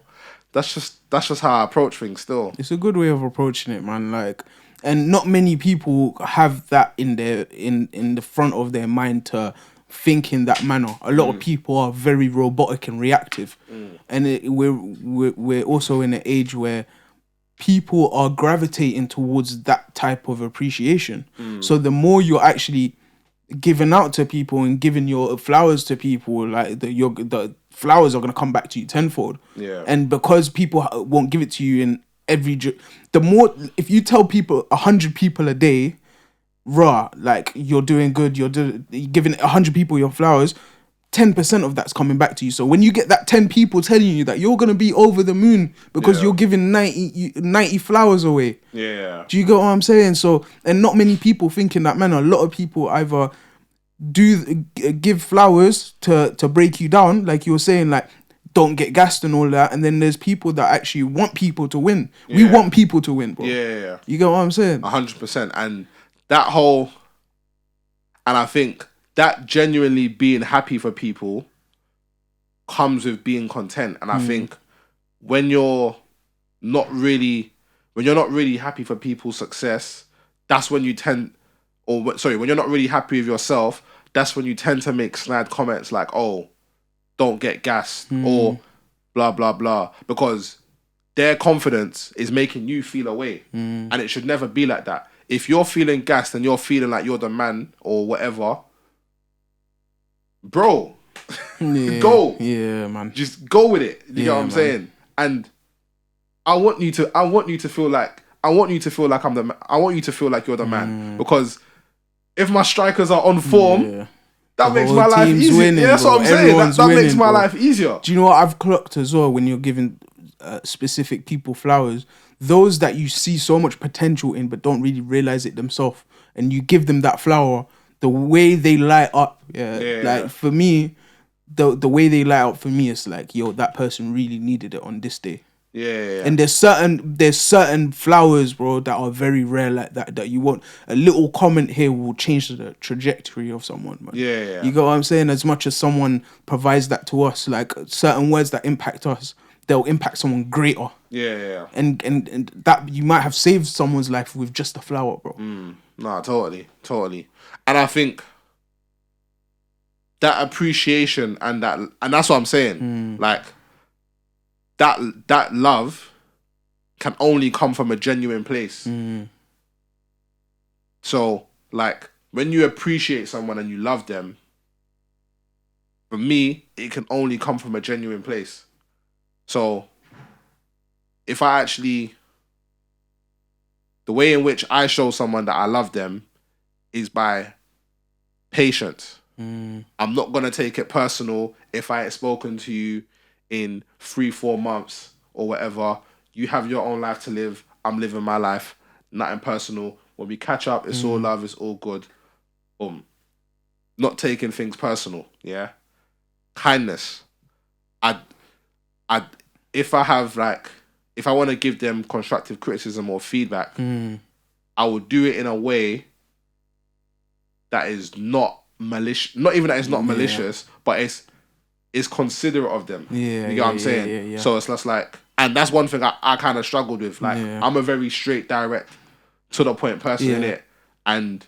that's just how I approach things still. It's a good way of approaching it, man. Like, and not many people have that in the front of their mind to think in that manner. A lot of people are very robotic and reactive, and we're also in an age where people are gravitating towards that type of appreciation. So the more you're actually giving out to people and giving your flowers to people, like the flowers are gonna come back to you tenfold. Yeah. And because people won't give it to you in the more, if you tell people 100 people a day, like you're doing good, you're giving 100 people your flowers, 10% of that's coming back to you. So when you get that 10 people telling you that you're gonna be over the moon because you're giving 90 flowers away. Yeah. Do you get what I'm saying? So, and not many people think in that manner. A lot of people either give flowers to break you down, like you were saying, like don't get gassed and all that. And then there's people that actually want people to win. We want people to win, bro. Yeah. You get what I'm saying? 100%. And that whole, and I think that genuinely being happy for people comes with being content. And I think when you're not really happy for people's success, that's when you when you're not really happy with yourself, that's when you tend to make snide comments like, oh, don't get gassed or blah, blah, blah. Because their confidence is making you feel away. And it should never be like that. If you're feeling gassed and you're feeling like you're the man or whatever, bro, go. Yeah, man. Just go with it. You know what I'm saying? And I want you to feel like you're the man. Because if my strikers are on form, that makes my life easier. Winning, that's what I'm saying. That makes my life easier. Do you know what I've clocked as well when you're giving specific people flowers? Those that you see so much potential in but don't really realize it themselves, and you give them that flower, the way they light up, for me, the way they light up for me is like, yo, that person really needed it on this day. Yeah. And there's certain flowers, bro, that are very rare like that you want. A little comment here will change the trajectory of someone, man. Yeah. You get what I'm saying? As much as someone provides that to us, like certain words that impact us, they'll impact someone greater. Yeah. And that you might have saved someone's life with just a flower, bro. No, totally. And I think that appreciation and that's what I'm saying. Like that love can only come from a genuine place. So, like, when you appreciate someone and you love them, for me, it can only come from a genuine place. So, if I actually, the way in which I show someone that I love them is by patience. I'm not going to take it personal if I had spoken to you in 3-4 months or whatever. You have your own life to live. I'm living my life. Nothing personal. When we catch up, it's all love. It's all good. Not taking things personal. Yeah. Kindness. If I want to give them constructive criticism or feedback, I will do it in a way that is not malicious. Not even that it's not malicious, but it's considerate of them. Yeah, you get what I'm saying. Yeah. So it's just like, and that's one thing I kind of struggled with. Like, I'm a very straight, direct, to the point person in it, and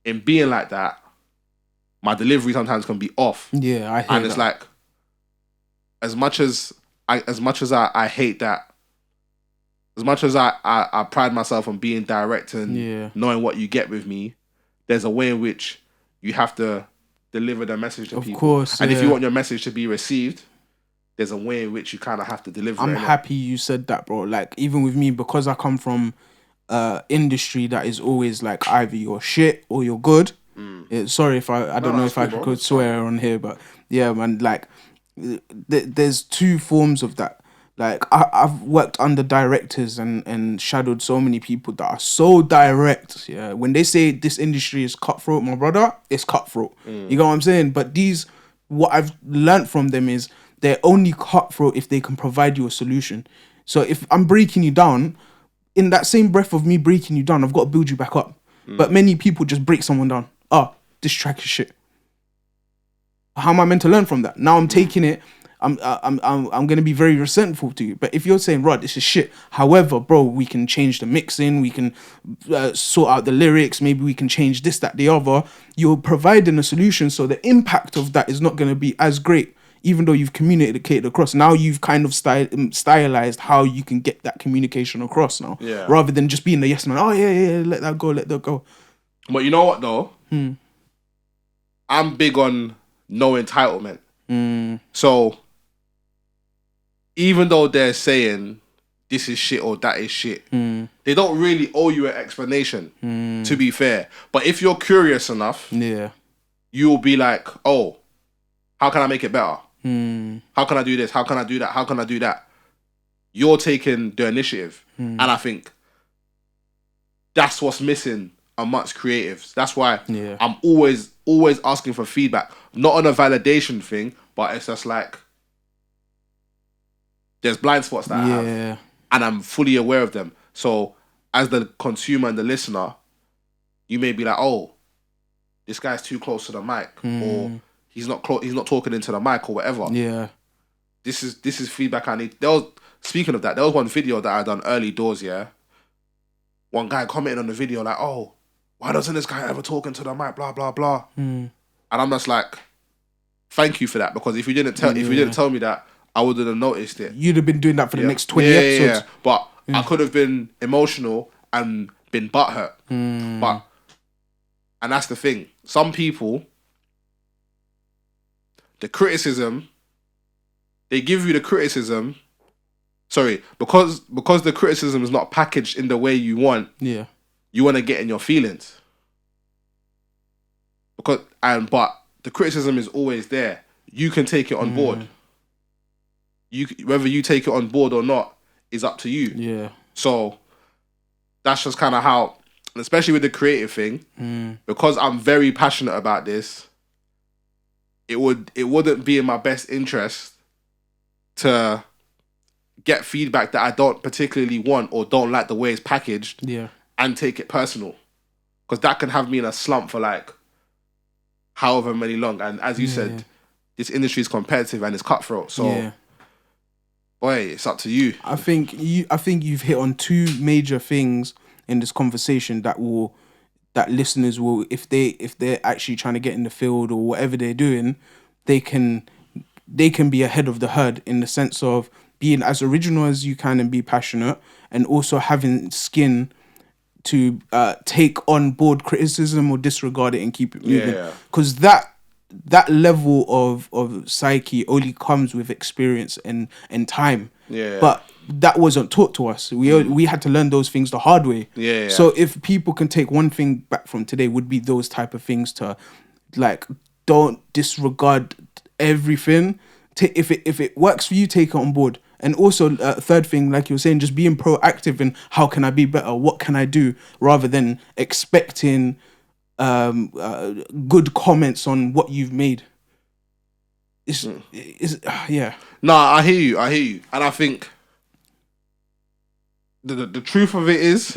in being like that, my delivery sometimes can be off. Yeah, I hear and it's that. like, as much as I hate that, as much as I pride myself on being direct and knowing what you get with me, there's a way in which you have to deliver the message to people. Of course. And if you want your message to be received, there's a way in which you kind of have to deliver it. I'm happy you said that, bro. Like, even with me, because I come from industry that is always like either you're shit or you're good. Sorry if I don't know if I could swear on here, but yeah, man, like there's two forms of that. Like I've worked under directors and shadowed so many people that are so direct. Yeah, when they say this industry is cutthroat, my brother, it's cutthroat. You know what I'm saying? But what I've learned from them is they're only cutthroat if they can provide you a solution. So if I'm breaking you down, in that same breath of me breaking you down, I've got to build you back up. But many people just break someone down. This track is shit. How am I meant to learn from that? Now I'm taking it. I'm gonna be very resentful to you. But if you're saying, "Rod, this is shit," however, bro, we can change the mixing. We can sort out the lyrics. Maybe we can change this, that, the other. You're providing a solution, so the impact of that is not gonna be as great. Even though you've communicated across, now you've kind of stylized how you can get that communication across now, rather than just being the yes man. Oh yeah, let that go. But you know what though? I'm big on no entitlement. So even though they're saying this is shit or that is shit, they don't really owe you an explanation, to be fair. But if you're curious enough, you'll be like, oh, how can I make it better? How can I do this? How can I do that? How can I do that? You're taking the initiative. And I think that's what's missing amongst creatives. That's why I'm always asking for feedback. Not on a validation thing, but it's just like there's blind spots that I have. And I'm fully aware of them. So as the consumer and the listener, you may be like, oh, this guy's too close to the mic. Or he's not talking into the mic or whatever. This is feedback I need. Speaking of that, there was one video that I done early doors, One guy commented on the video like, oh, why doesn't this guy ever talk into the mic, blah, blah, blah. And I'm just like, thank you for that, because if you didn't tell me that, I wouldn't have noticed it. You'd have been doing that for the next 20 episodes. Yeah. But I could have been emotional and been butthurt. And that's the thing. Some people, the criticism, they give you the criticism. Sorry, because the criticism is not packaged in the way you want. You want to get in your feelings. But the criticism is always there. You can take it on board. Whether you take it on board or not is up to you. So that's just kind of how, especially with the creative thing, because I'm very passionate about this. It wouldn't be in my best interest to get feedback that I don't particularly want or don't like the way it's packaged, and take it personal, because that can have me in a slump for like however many long. And as you said, this industry is competitive and it's cutthroat. So, boy, it's up to you. I think you've hit on two major things in this conversation that listeners will, if they're actually trying to get in the field or whatever they're doing, they can be ahead of the herd in the sense of being as original as you can and be passionate, and also having skin to take on board criticism or disregard it and keep it moving. Because that level of psyche only comes with experience and time. But that wasn't taught to us. We had to learn those things the hard way. So if people can take one thing back from today, would be those type of things to, like, don't disregard everything. If it works for you, take it on board. And also, third thing, like you were saying, just being proactive in how can I be better? What can I do? Rather than expecting good comments on what you've made. No, I hear you. And I think the truth of it is,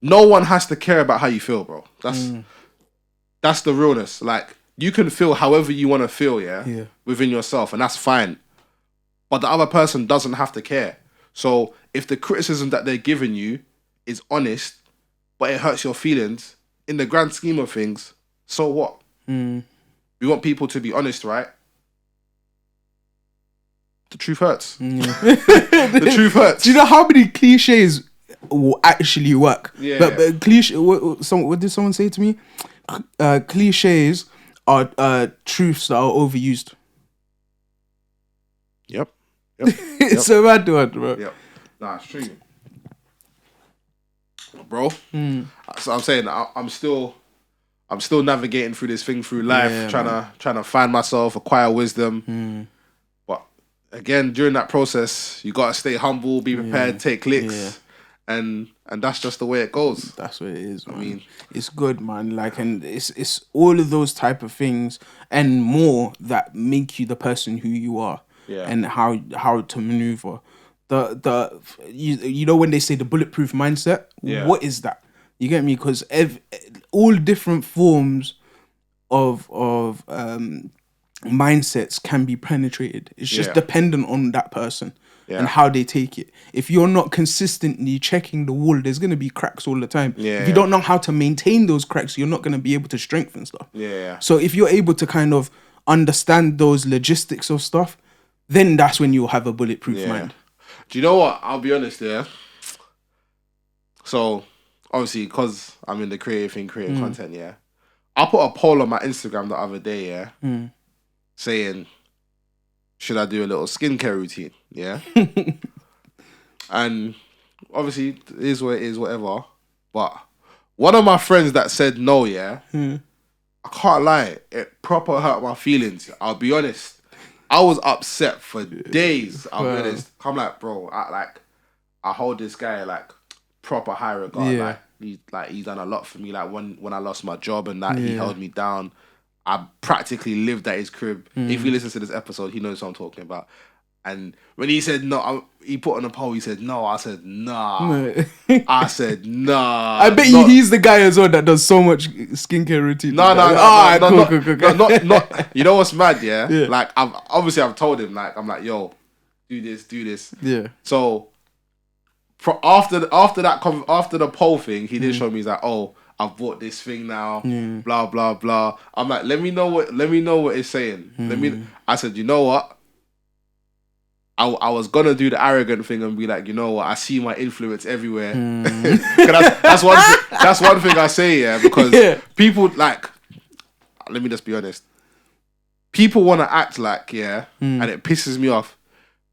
no one has to care about how you feel, bro. That's the realness. Like, you can feel however you want to feel, Yeah. within yourself, and that's fine. But the other person doesn't have to care. So if the criticism that they're giving you is honest, but it hurts your feelings, in the grand scheme of things, so what? We want people to be honest, right? The truth hurts. The truth hurts. Do you know how many cliches will actually work? Yeah. But cliche. What did someone say to me? Cliches are truths that are overused. Yep. It's a bad one, bro. Yep. Nah, it's true. Bro. So I'm saying I'm still navigating through this thing through life, trying to find myself, acquire wisdom. But again, during that process, you gotta stay humble, be prepared, take licks, and that's just the way it goes. That's what it is, man. I mean, it's good, man. Like, and it's all of those type of things and more that make you the person who you are, and how to maneuver. You know when they say the bulletproof mindset, what is that? You get me? Because all different forms of mindsets can be penetrated. It's just dependent on that person and how they take it. If you're not consistently checking the wall, there's going to be cracks all the time. If you don't know how to maintain those cracks, you're not going to be able to strengthen stuff. So if you're able to kind of understand those logistics of stuff, then that's when you'll have a bulletproof mind. Do you know what? I'll be honest, So, obviously, because I'm in the creative thing, creating content, I put a poll on my Instagram the other day, saying, should I do a little skincare routine, And obviously, it is what it is, whatever. But one of my friends that said no, I can't lie, it proper hurt my feelings. I'll be honest. I was upset for days. I'll be honest. I'm like, bro, I hold this guy like proper high regard. Like he's done a lot for me. Like when I lost my job and that, he held me down. I practically lived at his crib. If he listens to this episode, he knows what I'm talking about. And when he said no, he put on a poll. He said no. I said nah. I said nah. I bet he's the guy as well that does so much skincare routine. No. Not. You know what's mad? Yeah. Like I've told him. Like I'm like, yo, do this. Yeah. So after the poll thing, he did show me. He's like, oh, I've bought this thing now. Blah blah blah. I'm like, let me know what it's saying. I said, you know what? I was gonna do the arrogant thing and be like, you know what? I see my influence everywhere. That's one thing I say, because people like. Let me just be honest. People want to act like, and it pisses me off.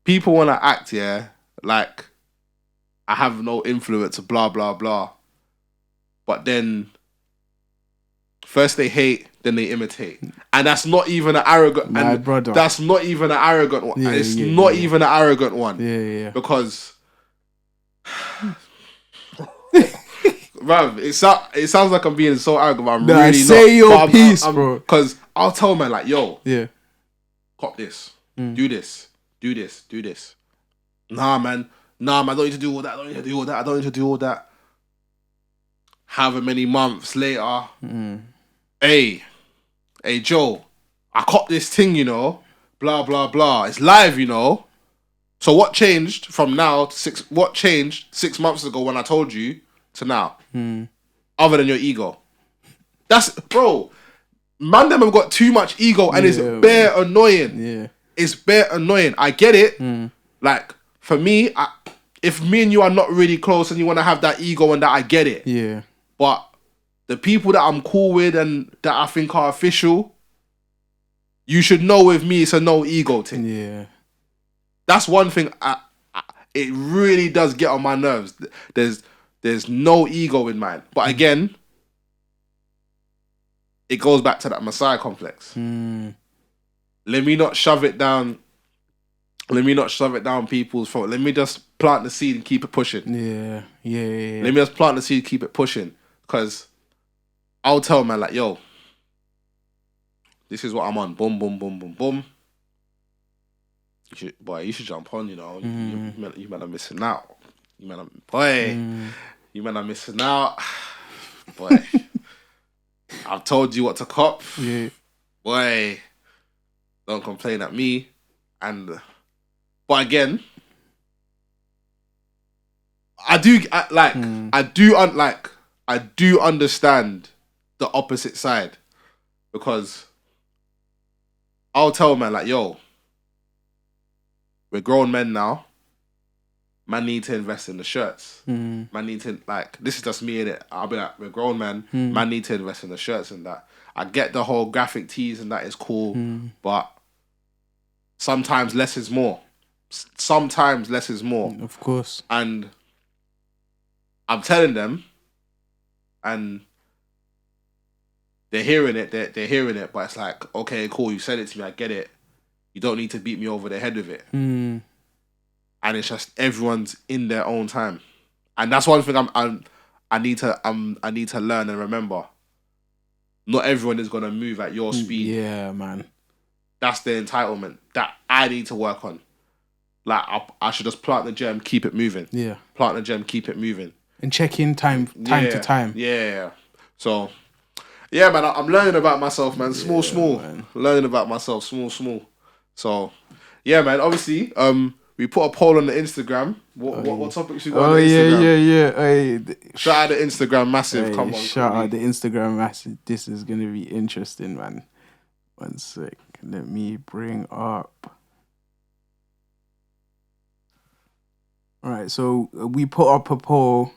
People want to act, like I have no influence, blah blah blah. But then first they hate, then they imitate, and that's not even an arrogant. Brother. That's not even an arrogant one. It's not even an arrogant one. Because, bruv, it sounds like I'm being so arrogant, but I'm really not. Say your piece, bro. Because I'll tell man like, yo, cop this, do this. Nah, man, I don't need to do all that. I don't need to do all that. However many months later, hey, Joe, I caught this thing, blah, blah, blah. It's live, So what changed from now to what changed 6 months ago when I told you to now? Other than your ego. That's, bro, man, them have got too much ego and it's bare annoying. It's bare annoying. I get it. Like, for me, if me and you are not really close and you want to have that ego and that, I get it. But the people that I'm cool with and that I think are official, you should know with me it's a no ego thing. That's one thing it really does get on my nerves. There's no ego in mine. But again, it goes back to that Messiah complex. Let me not shove it down. Let me not shove it down people's throat. Let me just plant the seed and keep it pushing. Let me just plant the seed, keep it pushing. Because I'll tell man like, yo, this is what I'm on. Boom, boom, boom, boom, boom. You should jump on, You men are missing out. You men are missing out. Boy. I've told you what to cop. Yeah. Boy, don't complain at me. But again, I do understand the opposite side, because I'll tell man like, yo, we're grown men now. Man need to invest in the shirts. Man need to, like, this is just me in it. I'll be like, we're grown man. Man need to invest in the shirts and that. I get the whole graphic tees and that is cool, but sometimes less is more. Sometimes less is more. Of course. And I'm telling them, and they're hearing it. They're hearing it, but it's like, okay, cool. You said it to me. I get it. You don't need to beat me over the head with it. And it's just everyone's in their own time, and that's one thing I need to learn and remember. Not everyone is gonna move at your speed. Yeah, man. That's the entitlement that I need to work on. Like I should just plant the gem, keep it moving. Yeah. Plant the gem, keep it moving. And check in time to time. Yeah. So, yeah, man, I'm learning about myself, man. Small. Man. Learning about myself, small. So, yeah, man. Obviously, we put a poll on the Instagram. What topics you got on the Instagram? Yeah. Hey, shout out the Instagram massive. Hey, come on. Shout out the Instagram massive. This is gonna be interesting, man. 1 sec. Let me bring up. All right, so we put up a poll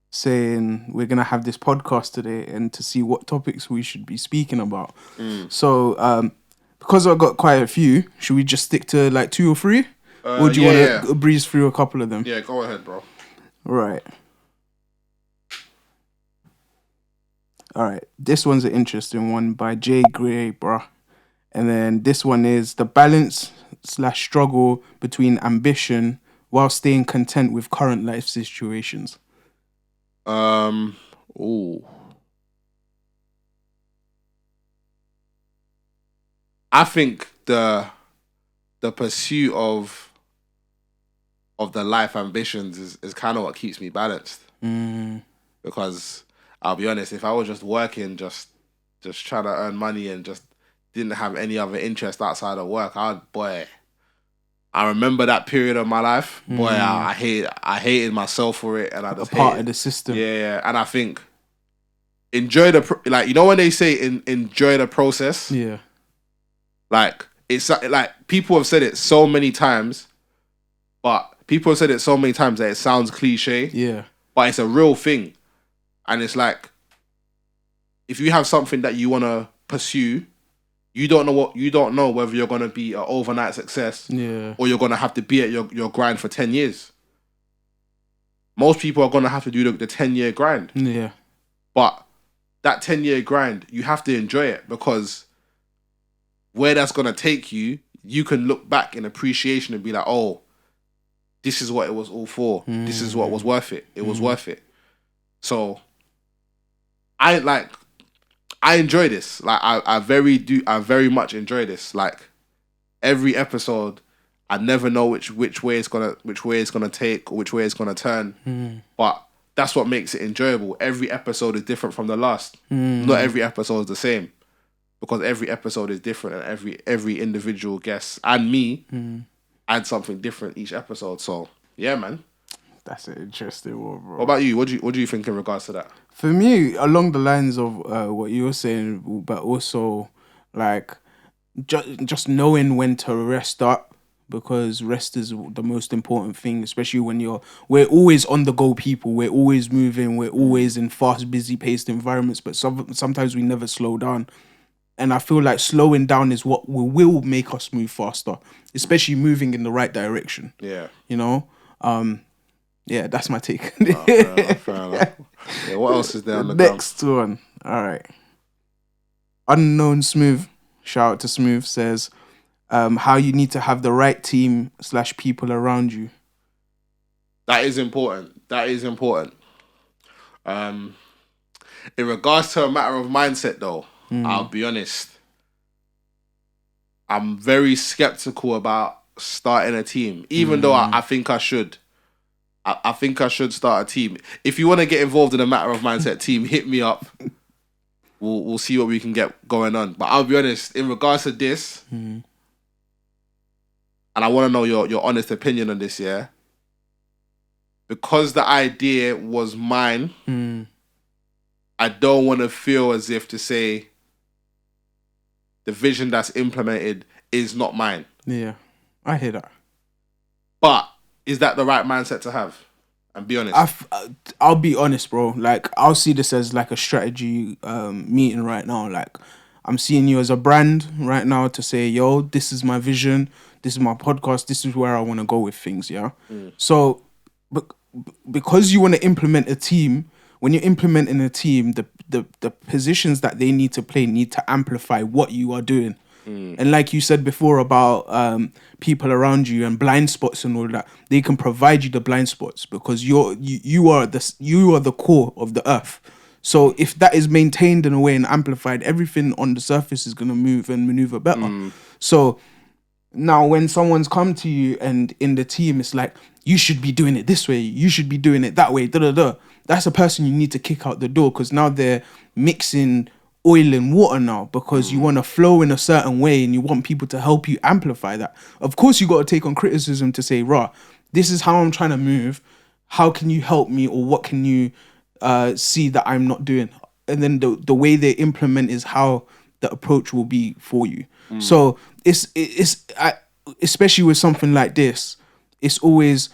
saying we're gonna have this podcast today and to see what topics we should be speaking about. So, because I've got quite a few, should we just stick to like 2 or 3? Or do you want to breeze through a couple of them? Yeah, go ahead, bro. Right. All right. This one's an interesting one by Jay Gray, bruh. And then this one is the balance/struggle between ambition while staying content with current life situations. Ooh. I think the pursuit of the life ambitions is kind of what keeps me balanced. Because I'll be honest, if I was just working, just trying to earn money and just didn't have any other interest outside of work, I remember that period of my life. Boy, I hated myself for it, and I just part of the system. Yeah, and I think enjoy when they say enjoy the process. Yeah, like it's like people have said it so many times, that it sounds cliche. Yeah, but it's a real thing, and it's like if you have something that you want to pursue. You don't know whether you're gonna be an overnight success, or you're gonna have to be at your grind for 10 years. Most people are gonna have to do the 10-year grind. Yeah. But that 10-year grind, you have to enjoy it, because where that's gonna take you, you can look back in appreciation and be like, oh, this is what it was all for. This is what was worth it. It was worth it. So I enjoy this. Like I very much enjoy this. Like every episode, I never know which way it's gonna take or which way it's gonna turn. But that's what makes it enjoyable. Every episode is different from the last. Not every episode is the same, because every episode is different, and every individual guest and me add something different each episode. So yeah, man. That's an interesting one, bro. What about you? What do you think in regards to that? For me, along the lines of what you were saying, but also like just knowing when to rest up, because rest is the most important thing, especially when we're always on the go people. We're always moving. We're always in fast, busy paced environments, but sometimes we never slow down. And I feel like slowing down is what will make us move faster, especially moving in the right direction. Yeah. You know? Yeah, that's my take. Fair enough. Yeah, what else is there on the next one? All right. Unknown Smooth, shout out to Smooth, says how you need to have the right team / people around you. That is important. In regards to a matter of mindset, though, I'll be honest. I'm very skeptical about starting a team, even though I think I should. I think I should start a team. If you want to get involved in a matter of mindset team, hit me up. we'll see what we can get going on. But I'll be honest, in regards to this, and I want to know your honest opinion on this, yeah? Because the idea was mine, I don't want to feel as if to say the vision that's implemented is not mine. Yeah, I hear that. But is that the right mindset to have? And be honest. I'll be honest, bro. Like, I'll see this as like a strategy meeting right now. Like, I'm seeing you as a brand right now to say, yo, this is my vision. This is my podcast. This is where I want to go with things, yeah? So, because you want to implement a team, when you're implementing a team, the positions that they need to play need to amplify what you are doing. And like you said before about people around you and blind spots and all that, they can provide you the blind spots because you are the core of the earth. So if that is maintained in a way and amplified, everything on the surface is gonna move and maneuver better. So now when someone's come to you and in the team it's like, you should be doing it this way, you should be doing it that way, that's a person you need to kick out the door, because now they're mixing oil and water now because you want to flow in a certain way and you want people to help you amplify that. Of course, you got to take on criticism to say, rah, this is how I'm trying to move. How can you help me, or what can you see that I'm not doing? And then the way they implement is how the approach will be for you. So it's especially with something like this, it's always,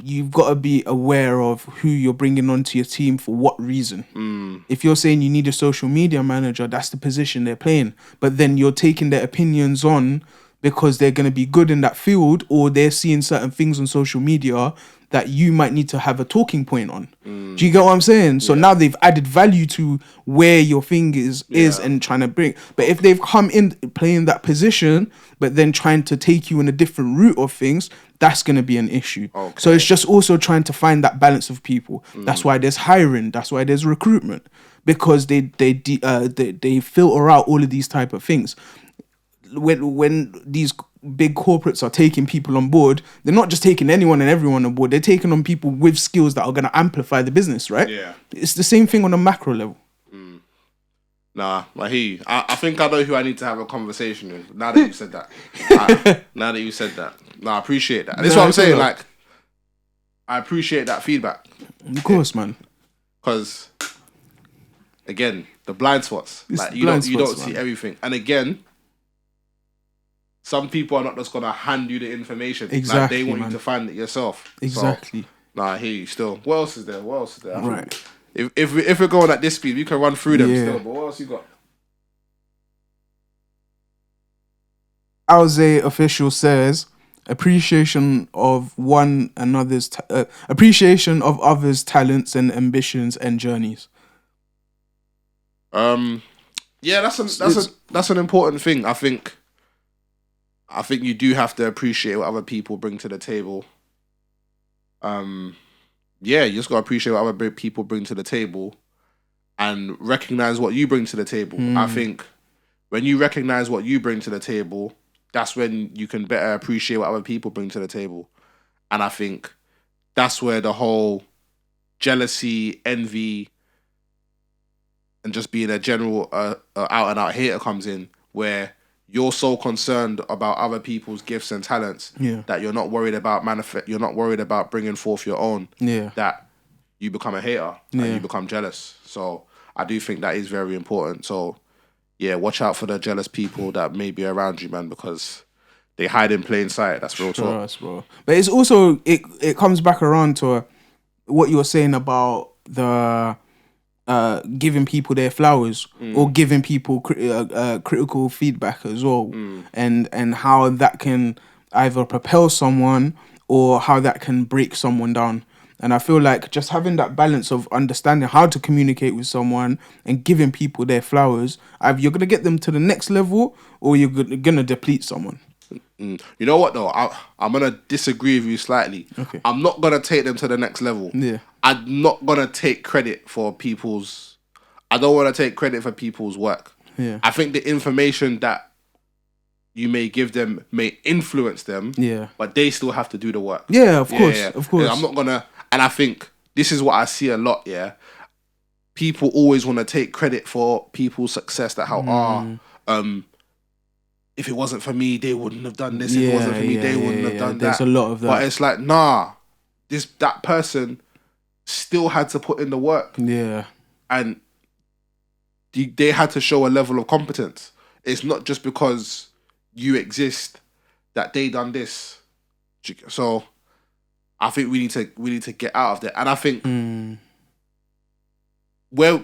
you've got to be aware of who you're bringing onto your team for what reason. If you're saying you need a social media manager, that's the position they're playing. But then you're taking their opinions on because they're going to be good in that field, or they're seeing certain things on social media that you might need to have a talking point on. Do you get what I'm saying? So now they've added value to where your thing is and trying to bring. But if they've come in playing that position, but then trying to take you in a different route of things, that's going to be an issue. Okay. So it's just also trying to find that balance of people. That's why there's hiring. That's why there's recruitment, because they filter out all of these type of things. When these big corporates are taking people on board, they're not just taking anyone and everyone on board. They're taking on people with skills that are going to amplify the business, right? Yeah. It's the same thing on a macro level. Nah, I hear you. I think I know who I need to have a conversation with now that you said that. Nah, I appreciate that. And that's what I'm saying. Like, I appreciate that feedback. Of course, man. Because, again, the blind spots. Like, you don't see everything. And again, some people are not just going to hand you the information. Exactly, like, they want you to find it yourself. Exactly. So, nah, I hear you still. What else is there? Right. If we're going at this speed, we can run through them still. But what else you got? Alze official says, appreciation of appreciation of others' talents and ambitions and journeys. Yeah, that's an important thing. I think you do have to appreciate what other people bring to the table. Yeah, you just gotta appreciate what other people bring to the table and recognize what you bring to the table. I think when you recognize what you bring to the table, that's when you can better appreciate what other people bring to the table. And I think that's where the whole jealousy, envy, and just being a general out and out hater comes in, where you're so concerned about other people's gifts and talents that you're not worried about you're not worried about bringing forth your own. That you become a hater and you become jealous. So I do think that is very important. So yeah, watch out for the jealous people that may be around you, man, because they hide in plain sight. That's real talk. Trust, bro. But it's also it comes back around to what you were saying about the giving people their flowers or giving people critical feedback as well, and how that can either propel someone or how that can break someone down. And I feel like just having that balance of understanding how to communicate with someone and giving people their flowers, either you're gonna get them to the next level or you're gonna deplete someone. You know what though? I'm gonna disagree with you slightly. Okay. I'm not gonna take them to the next level. Yeah. I'm not gonna take credit for people's. I don't want to take credit for people's work. Yeah. I think the information that you may give them may influence them. Yeah. But they still have to do the work. Yeah, of course, of course. I'm not gonna. And I think this is what I see a lot. Yeah. people always want to take credit for people's success. That if it wasn't for me, they wouldn't have done this. If it wasn't for me, they wouldn't have done that. There's a lot of that. But it's like, nah, that person still had to put in the work. Yeah. And they had to show a level of competence. It's not just because you exist that they done this. So I think we need to get out of there. And I think where,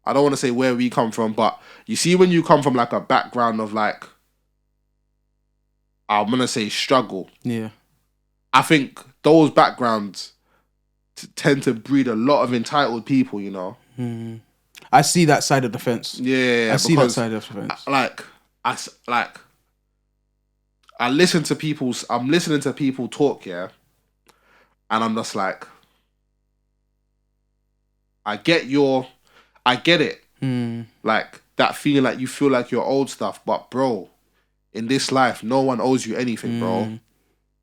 I don't want to say where we come from, but you see when you come from like a background of like, I'm going to say struggle. Yeah. I think those backgrounds tend to breed a lot of entitled people, you know. I see that side of the fence. Yeah, I see that side of the fence. I'm listening to people talk, yeah, and I'm just like, I get it. Like that feeling like you feel like you're old stuff, but bro, in this life, no one owes you anything, bro.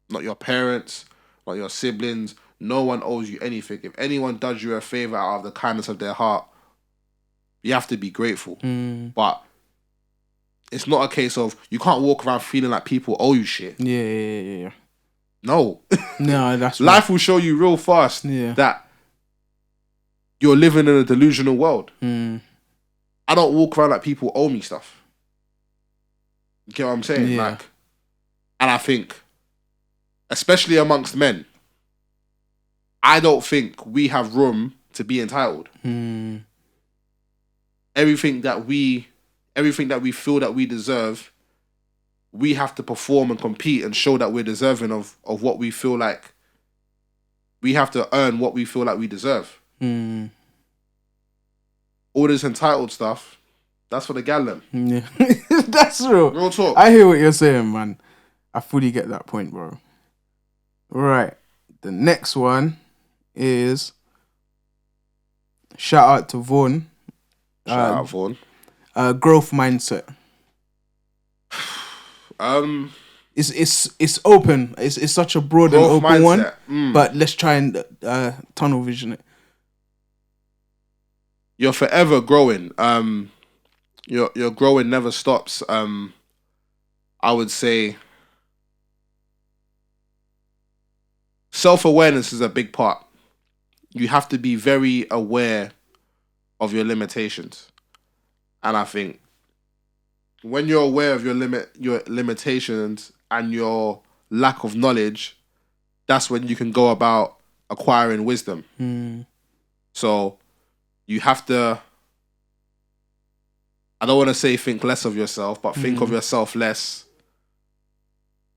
Not your parents, not your siblings. No one owes you anything. If anyone does you a favor out of the kindness of their heart, you have to be grateful. But it's not a case of you can't walk around feeling like people owe you shit. Yeah. No. No, that's life will show you real fast that you're living in a delusional world. I don't walk around like people owe me stuff. You get what I'm saying? Yeah. Like, and I think, especially amongst men, I don't think we have room to be entitled. Everything that we feel that we deserve, we have to perform and compete and show that we're deserving of what we feel like. We have to earn what we feel like we deserve. All this entitled stuff, that's for the gallon. Yeah. That's real. Real talk. I hear what you're saying, man. I fully get that point, bro. Right. The next one is shout out to Vaughn. Shout out Vaughn. Growth mindset. It's open. It's such a broad and open mindset. One. But let's try and tunnel vision it. You're forever growing. Your growing never stops. I would say self-awareness is a big part. You have to be very aware of your limitations. And I think when you're aware of your limitations and your lack of knowledge, that's when you can go about acquiring wisdom. So you have to, I don't want to say think less of yourself, but think of yourself less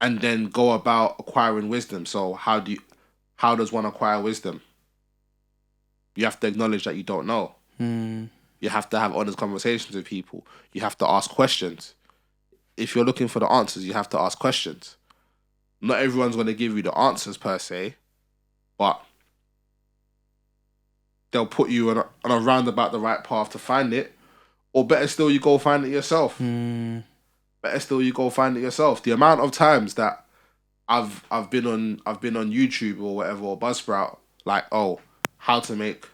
and then go about acquiring wisdom. So how does one acquire wisdom? You have to acknowledge that you don't know. You have to have honest conversations with people. You have to ask questions. If you're looking for the answers, you have to ask questions. Not everyone's going to give you the answers per se, but they'll put you on a roundabout the right path to find it. Or better still, you go find it yourself. Better still, you go find it yourself. The amount of times that I've been on YouTube or whatever, or Buzzsprout, like, how to make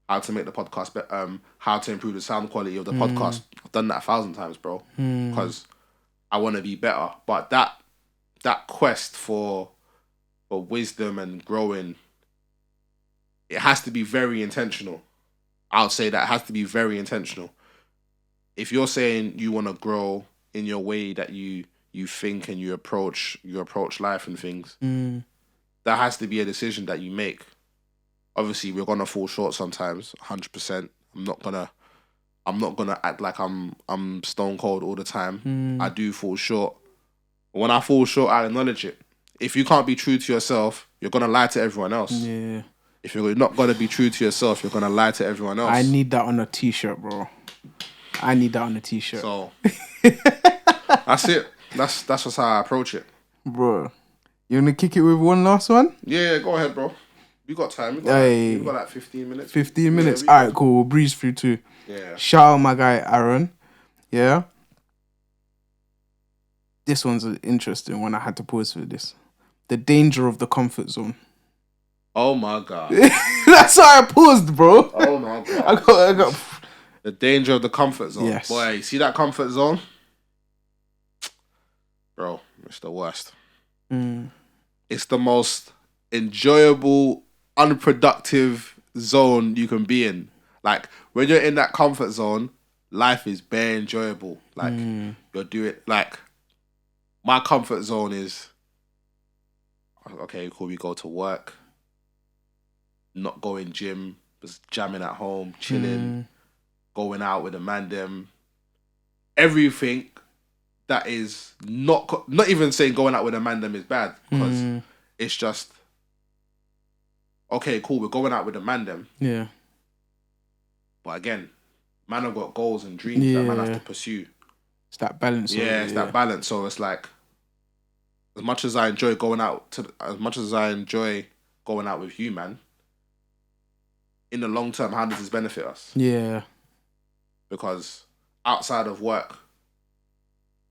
the podcast better, how to improve the sound quality of the podcast. I've done that 1,000 times, bro, because I want to be better. But that quest for wisdom and growing, it has to be very intentional. I'll say that it has to be very intentional. If you're saying you want to grow in your way that you think and you approach life and things, that has to be a decision that you make. Obviously, we're gonna fall short sometimes, 100%. I'm not gonna act like I'm stone cold all the time. I do fall short. When I fall short, I acknowledge it. If you can't be true to yourself, you're gonna lie to everyone else. Yeah. If you're not gonna be true to yourself, you're gonna lie to everyone else. I need that on a t-shirt, bro. I need that on a t-shirt. So that's it. That's just how I approach it, bro. You wanna kick it with one last one? Yeah, go ahead, bro. We got time. We got like 15 minutes. 15 minutes. All right, cool. We'll breeze through too. Yeah. Shout out my guy Aaron. Yeah. This one's an interesting one. I had to pause for this. The danger of the comfort zone. Oh my God. That's why I paused, bro. Oh my God. I got. The danger of the comfort zone. Yes. Boy, you see that comfort zone? Bro, it's the worst. It's the most enjoyable, unproductive zone you can be in. Like, when you're in that comfort zone, life is bare enjoyable. Like, you're doing, like, my comfort zone is, okay, cool, we go to work, not going gym, just jamming at home, chilling, going out with a man them. Everything that is not even saying going out with a man them is bad, because it's just, okay, cool, we're going out with a man them. Yeah. But again, man have got goals and dreams that man has to pursue. It's that balance. Yeah, it's that balance. So it's like, as much as I enjoy going out with you, man, in the long term, how does this benefit us? Yeah. Because outside of work,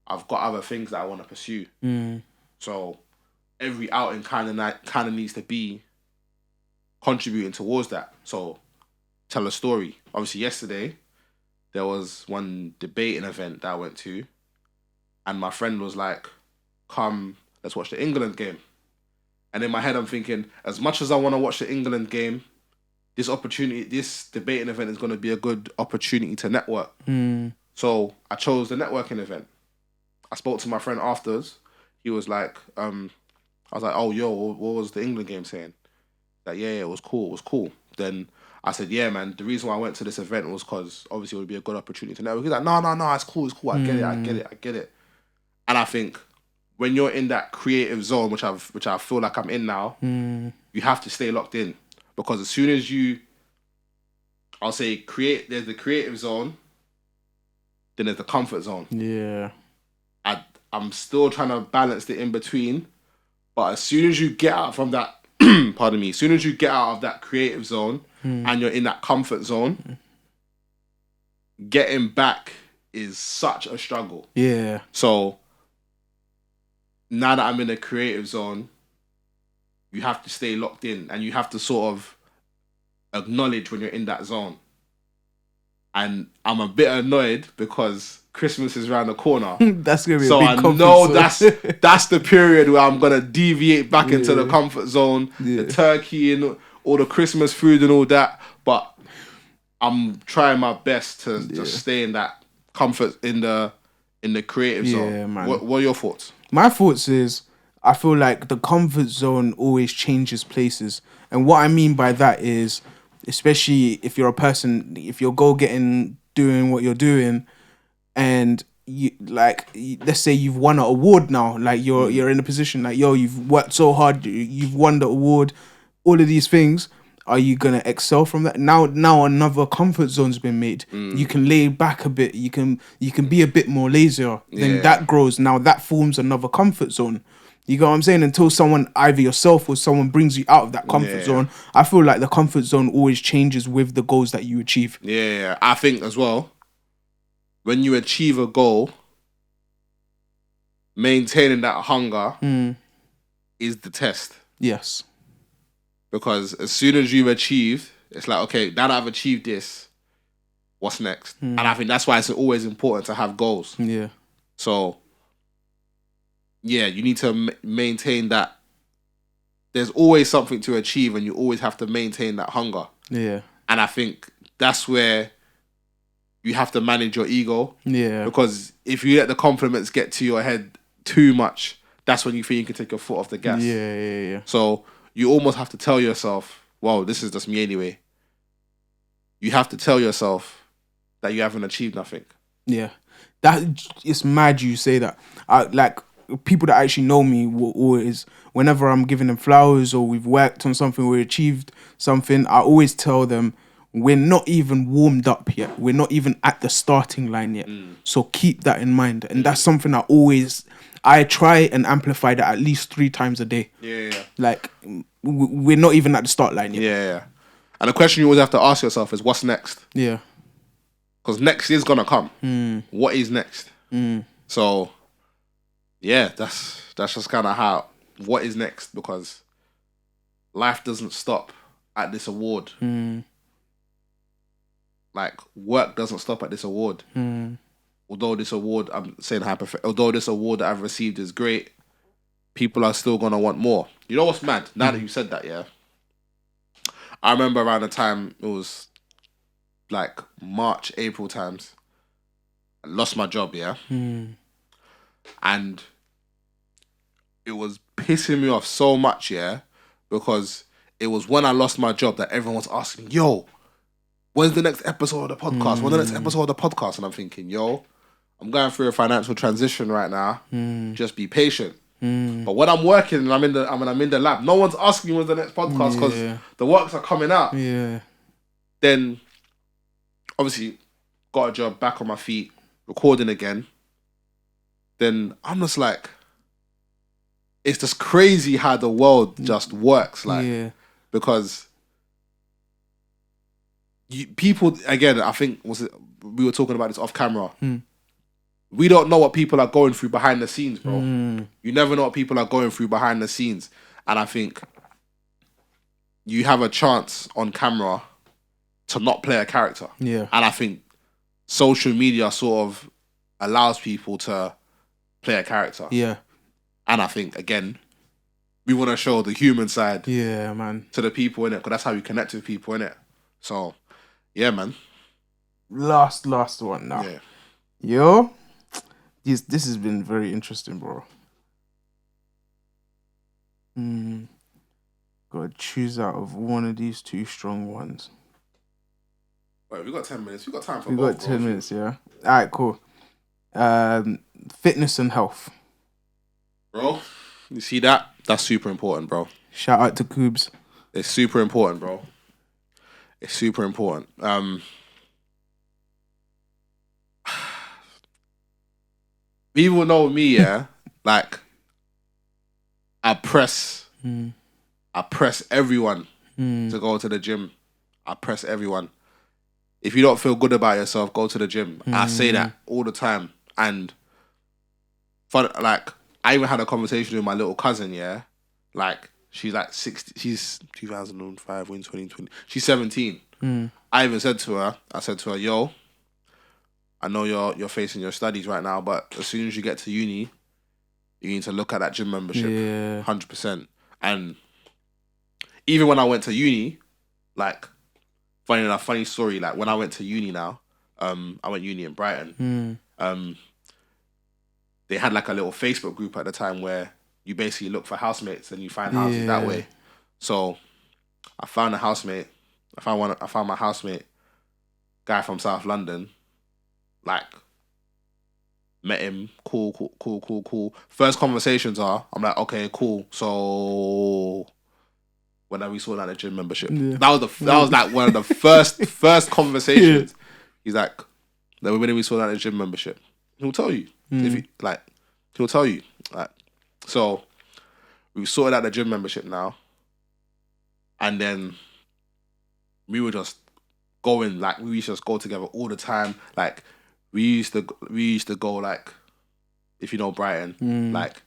I've got other things that I want to pursue. So every outing kind of needs to be contributing towards that. So tell a story. Obviously, yesterday there was one debating event that I went to, and my friend was like, "Come, let's watch the England game." And in my head, I'm thinking, as much as I want to watch the England game, this debating event is going to be a good opportunity to network. So I chose the networking event. I spoke to my friend afterwards. He was like, I was like, "Oh, yo, what was the England game saying?" Like, yeah, it was cool. Then I said, "Yeah, man, the reason why I went to this event was because obviously it would be a good opportunity to network." He's like, no, it's cool. I get it. And I think when you're in that creative zone, which I feel like I'm in now, you have to stay locked in, because as soon as there's the creative zone, then there's the comfort zone. Yeah. I'm still trying to balance the in between, but as soon as you get out from that, as soon as you get out of that creative zone and you're in that comfort zone, getting back is such a struggle. Yeah. So now that I'm in the creative zone, you have to stay locked in, and you have to sort of acknowledge when you're in that zone. And I'm a bit annoyed because Christmas is around the corner. That's gonna be so a big I comfort know zone. that's the period where I'm gonna deviate back into the comfort zone, the turkey and all the Christmas food and all that. But I'm trying my best to just stay in that comfort in the creative zone. Man. What are your thoughts? My thoughts is, I feel like the comfort zone always changes places, and what I mean by that is, especially if you're a person, if you're doing what you're doing, and let's say you've won an award now, like you're in a position like, yo, you've worked so hard, you've won the award, all of these things. Are you gonna excel from that? Now another comfort zone's been made. You can lay back a bit. You can be a bit more lazier. Then that grows. Now that forms another comfort zone. You get what I'm saying? Until someone, either yourself or someone, brings you out of that comfort zone. I feel like the comfort zone always changes with the goals that you achieve. Yeah. I think as well, when you achieve a goal, maintaining that hunger is the test. Yes. Because as soon as you've achieved, it's like, okay, now that I've achieved this, what's next? And I think that's why it's always important to have goals. Yeah. So, yeah, you need to maintain that. There's always something to achieve, and you always have to maintain that hunger. Yeah. And I think that's where you have to manage your ego. Yeah. Because if you let the compliments get to your head too much, that's when you think you can take your foot off the gas. Yeah. So you almost have to tell yourself, well, this is just me anyway. You have to tell yourself that you haven't achieved nothing. Yeah. It's mad you say that. Like, people that actually know me will always, whenever I'm giving them flowers or we've worked on something, we achieved something, I always tell them, we're not even warmed up yet. We're not even at the starting line yet. So keep that in mind. And that's something I try and amplify that at least 3 times a day. Yeah. Like, we're not even at the start line yet. Yeah. And the question you always have to ask yourself is, what's next? Yeah. Because next is going to come. What is next? So, yeah, that's just kind of what is next? Because life doesn't stop at this award. Like, work doesn't stop at this award. Although this award, I'm saying although this award that I've received is great, people are still gonna want more. You know what's mad? Now that you said that, yeah. I remember around the time, it was like March, April times, I lost my job, yeah? And it was pissing me off so much, yeah? Because it was when I lost my job that everyone was asking, yo, when's the next episode of the podcast? When's the next episode of the podcast? And I'm thinking, yo, I'm going through a financial transition right now. Just be patient. But when I'm working and I'm in the lab, no one's asking me when's the next podcast because the works are coming out. Yeah. Then, obviously, got a job, back on my feet, recording again. Then I'm just like, it's just crazy how the world just works. Like, because people, again, I think we were talking about this off camera. We don't know what people are going through behind the scenes, bro. You never know what people are going through behind the scenes. And I think you have a chance on camera to not play a character. Yeah. And I think social media sort of allows people to play a character. Yeah. And I think, again, we want to show the human side man, to the people, innit? Because that's how we connect with people, innit? So, yeah, man. Last one now. Yeah. Yo, this has been very interesting, bro. Gotta choose out of one of these two strong ones. Wait, we got 10 minutes. We got time for both. We got 10 minutes, yeah. Alright, cool. Fitness and health. Bro, you see that? That's super important, bro. Shout out to Coobs. It's super important, bro. It's super important. People know me, yeah. Like, I press everyone to go to the gym. I press everyone. If you don't feel good about yourself, go to the gym. I say that all the time. And I even had a conversation with my little cousin, yeah. Like, she's like 60, she's 2005, we're in 2020. She's 17. I even said to her, yo, I know you're facing your studies right now, but as soon as you get to uni, you need to look at that gym membership. Yeah. 100%. And even when I went to uni, like, funny story, like when I went to uni now, I went uni in Brighton. They had like a little Facebook group at the time where you basically look for housemates and you find houses that way. So I found a housemate. I found my housemate, guy from South London. Like, met him, cool. First conversations are, I'm like, okay, cool. So when we saw the gym membership, that was like one of the first conversations. He's like, when we saw the gym membership, he'll tell you. He'll tell you. Like, so we sorted out the gym membership now, and then we were just going, like, we used to just go together all the time. Like, we used to go, like, if you know Brighton, like,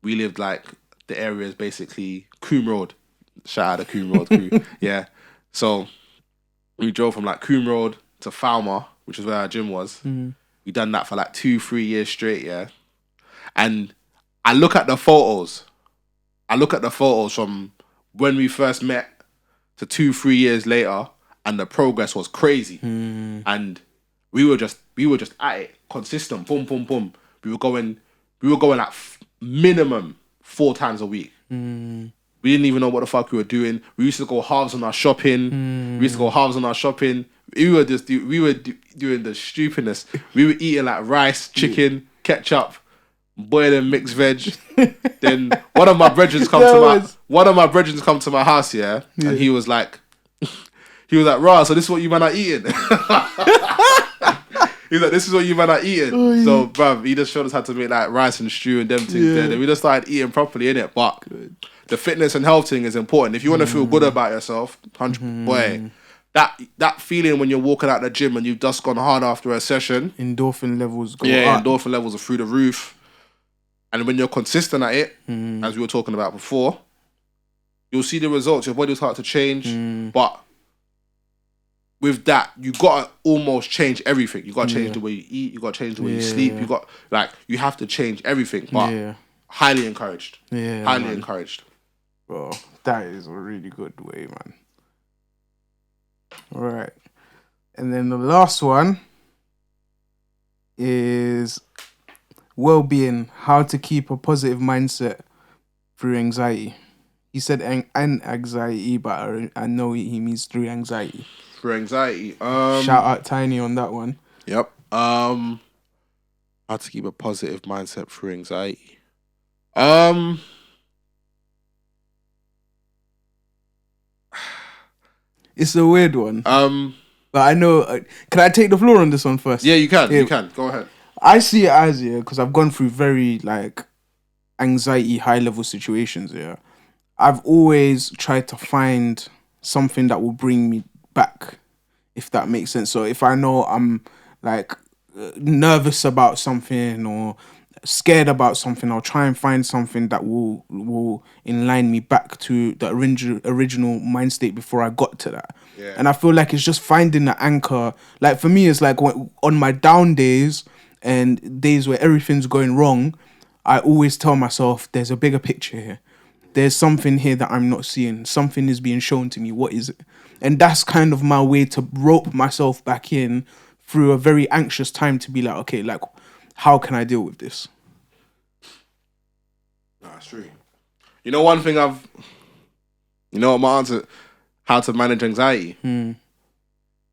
we lived like the area is basically Coombe Road. Shout out to Coombe Road crew. Yeah. So we drove from like Coombe Road to Falmer, which is where our gym was. We done that for like 2-3 years straight, yeah. And I look at the photos from when we first met to 2-3 years later, and the progress was crazy. And we were just at it, consistent, boom, boom, boom. We were going like minimum 4 times a week. We didn't even know what the fuck we were doing. We used to go halves on our shopping. We were doing the stupidness. We were eating like rice, chicken, ketchup, boiling mixed veg. Then one of my brethren come to my house, yeah. And he was like, "Rah, so this is what you man are eating." He's like, "This is what you man are eating." So, bruv, he just showed us how to make like rice and stew and them things there. Then we just started eating properly, innit? But the fitness and health thing is important. If you want to feel good about yourself, boy, that feeling when you're walking out the gym and you've just gone hard after a session, endorphin levels go up. Endorphin levels are through the roof. And when you're consistent at it, as we were talking about before, you'll see the results. Your body will start to change, but with that, you gotta almost change everything. You gotta change the way you eat. You gotta change the way you sleep. You have to change everything. But highly encouraged. Yeah, highly encouraged. Bro, that is a really good way, man. All right, and then the last one is well-being. How to keep a positive mindset through anxiety. He said anxiety, but I know he means through anxiety. For anxiety. Shout out Tiny on that one. Yep. How to keep a positive mindset through anxiety. It's a weird one. But I know. Can I take the floor on this one first? Yeah, you can. Yeah. You can. Go ahead. I see it as because I've gone through very like anxiety, high level situations. Yeah, I've always tried to find something that will bring me back, if that makes sense. So if I know I'm like nervous about something or scared about something, I'll try and find something that will inline me back to the original mind state before I got to that. Yeah. And I feel like it's just finding the anchor. Like for me, it's like on my down days and days where everything's going wrong, I always tell myself there's a bigger picture here. There's something here that I'm not seeing. Something is being shown to me. What is it? And that's kind of my way to rope myself back in through a very anxious time to be like, okay, like, how can I deal with this? That's true. You know, one thing you know what my answer, how to manage anxiety?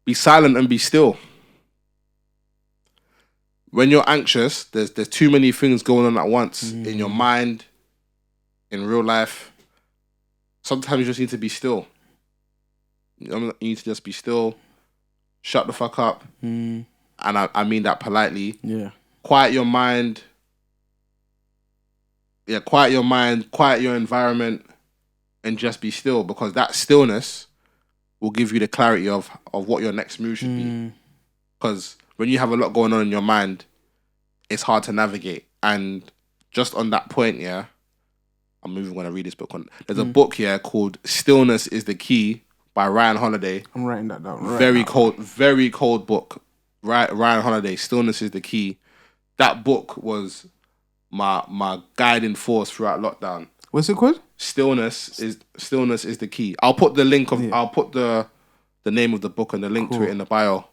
Be silent and be still. When you're anxious, there's too many things going on at once in your mind, in real life. Sometimes you just need to be still. You need to just be still, shut the fuck up, and I mean that politely. Yeah. Quiet your mind. Yeah, quiet your mind, quiet your environment, and just be still, because that stillness will give you the clarity of what your next move should be. Because when you have a lot going on in your mind, it's hard to navigate. And just on that point, yeah, I'm even going to read this book. There's a book here called Stillness is the Key by Ryan Holiday. I'm writing that down. Very cold book. Ryan Holiday, Stillness is the Key. That book was my guiding force throughout lockdown. What's it called? Stillness is the Key. I'll put the link of I'll put the name of the book and the link to it in the bio.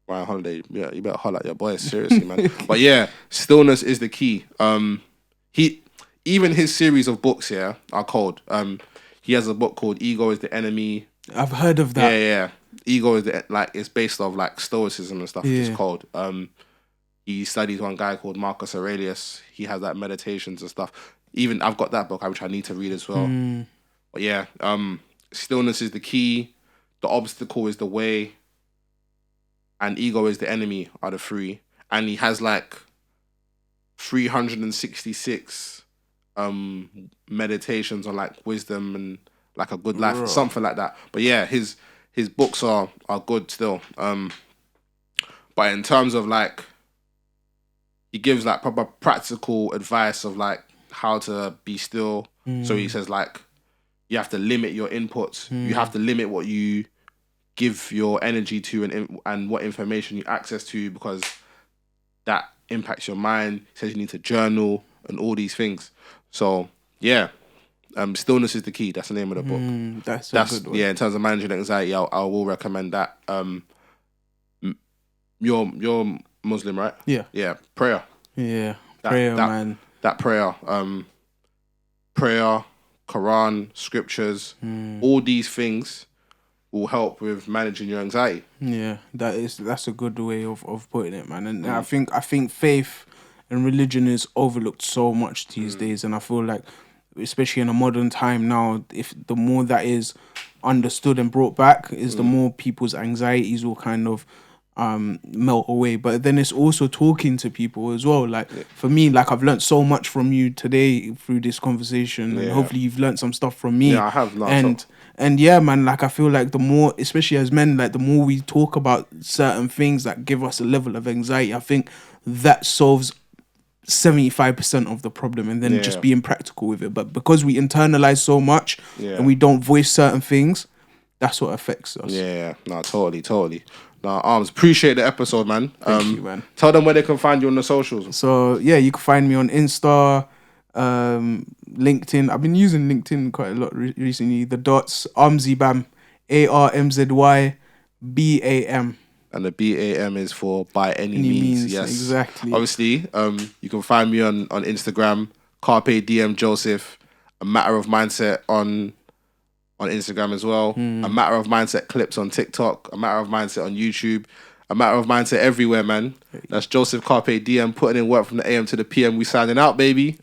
Ryan Holiday, yeah, you better holler at your boys, seriously, man. But yeah, Stillness is the Key. Even his series of books, yeah, are cold. He has a book called Ego is the Enemy. I've heard of that. Yeah. Ego is it's based off like stoicism and stuff. It's cold. He studies one guy called Marcus Aurelius. He has like meditations and stuff. Even I've got that book, which I need to read as well. But yeah, Stillness is the Key. The Obstacle is the Way. And Ego is the Enemy are the three. And he has like 366 meditations on like wisdom and like a good life, something like that. But yeah, his books are good still. But in terms of like, he gives like proper practical advice of like how to be still. So he says like, you have to limit your inputs. You have to limit what you give your energy to and what information you access to, because that impacts your mind. He says you need to journal and all these things. So yeah, Stillness is the Key. That's the name of the book. That's a good one. Yeah, in terms of managing anxiety, I will recommend that. You're Muslim, right? Yeah. Prayer. Yeah. Prayer, man. That prayer. Prayer, Quran, scriptures, all these things will help with managing your anxiety. Yeah, that's a good way of putting it, man. And I think faith and religion is overlooked so much these days, and I feel like, especially in a modern time now, if the more that is understood and brought back, is the more people's anxieties will kind of melt away. But then it's also talking to people as well. Like for me, like I've learned so much from you today through this conversation, and hopefully you've learned some stuff from me. Yeah, I have. And yeah, man, like I feel like the more, especially as men, like the more we talk about certain things that give us a level of anxiety, I think that solves 75% of the problem, and then just being practical with it. But because we internalize so much and we don't voice certain things, that's what affects us. Yeah, no, totally. No, Arms, appreciate the episode, man. Thank you, man. Tell them where they can find you on the socials. So yeah, you can find me on Insta, LinkedIn. I've been using LinkedIn quite a lot recently. The dots, ArmzyBAM, ArmzyBAM. And the BAM is for by any means. Yes, exactly. Obviously, you can find me on Instagram, Carpe DM Joseph, A Matter of Mindset on Instagram as well, A Matter of Mindset clips on TikTok, A Matter of Mindset on YouTube, A Matter of Mindset everywhere, man. That's Joseph Carpe DM putting in work from the AM to the PM. We signing out, baby.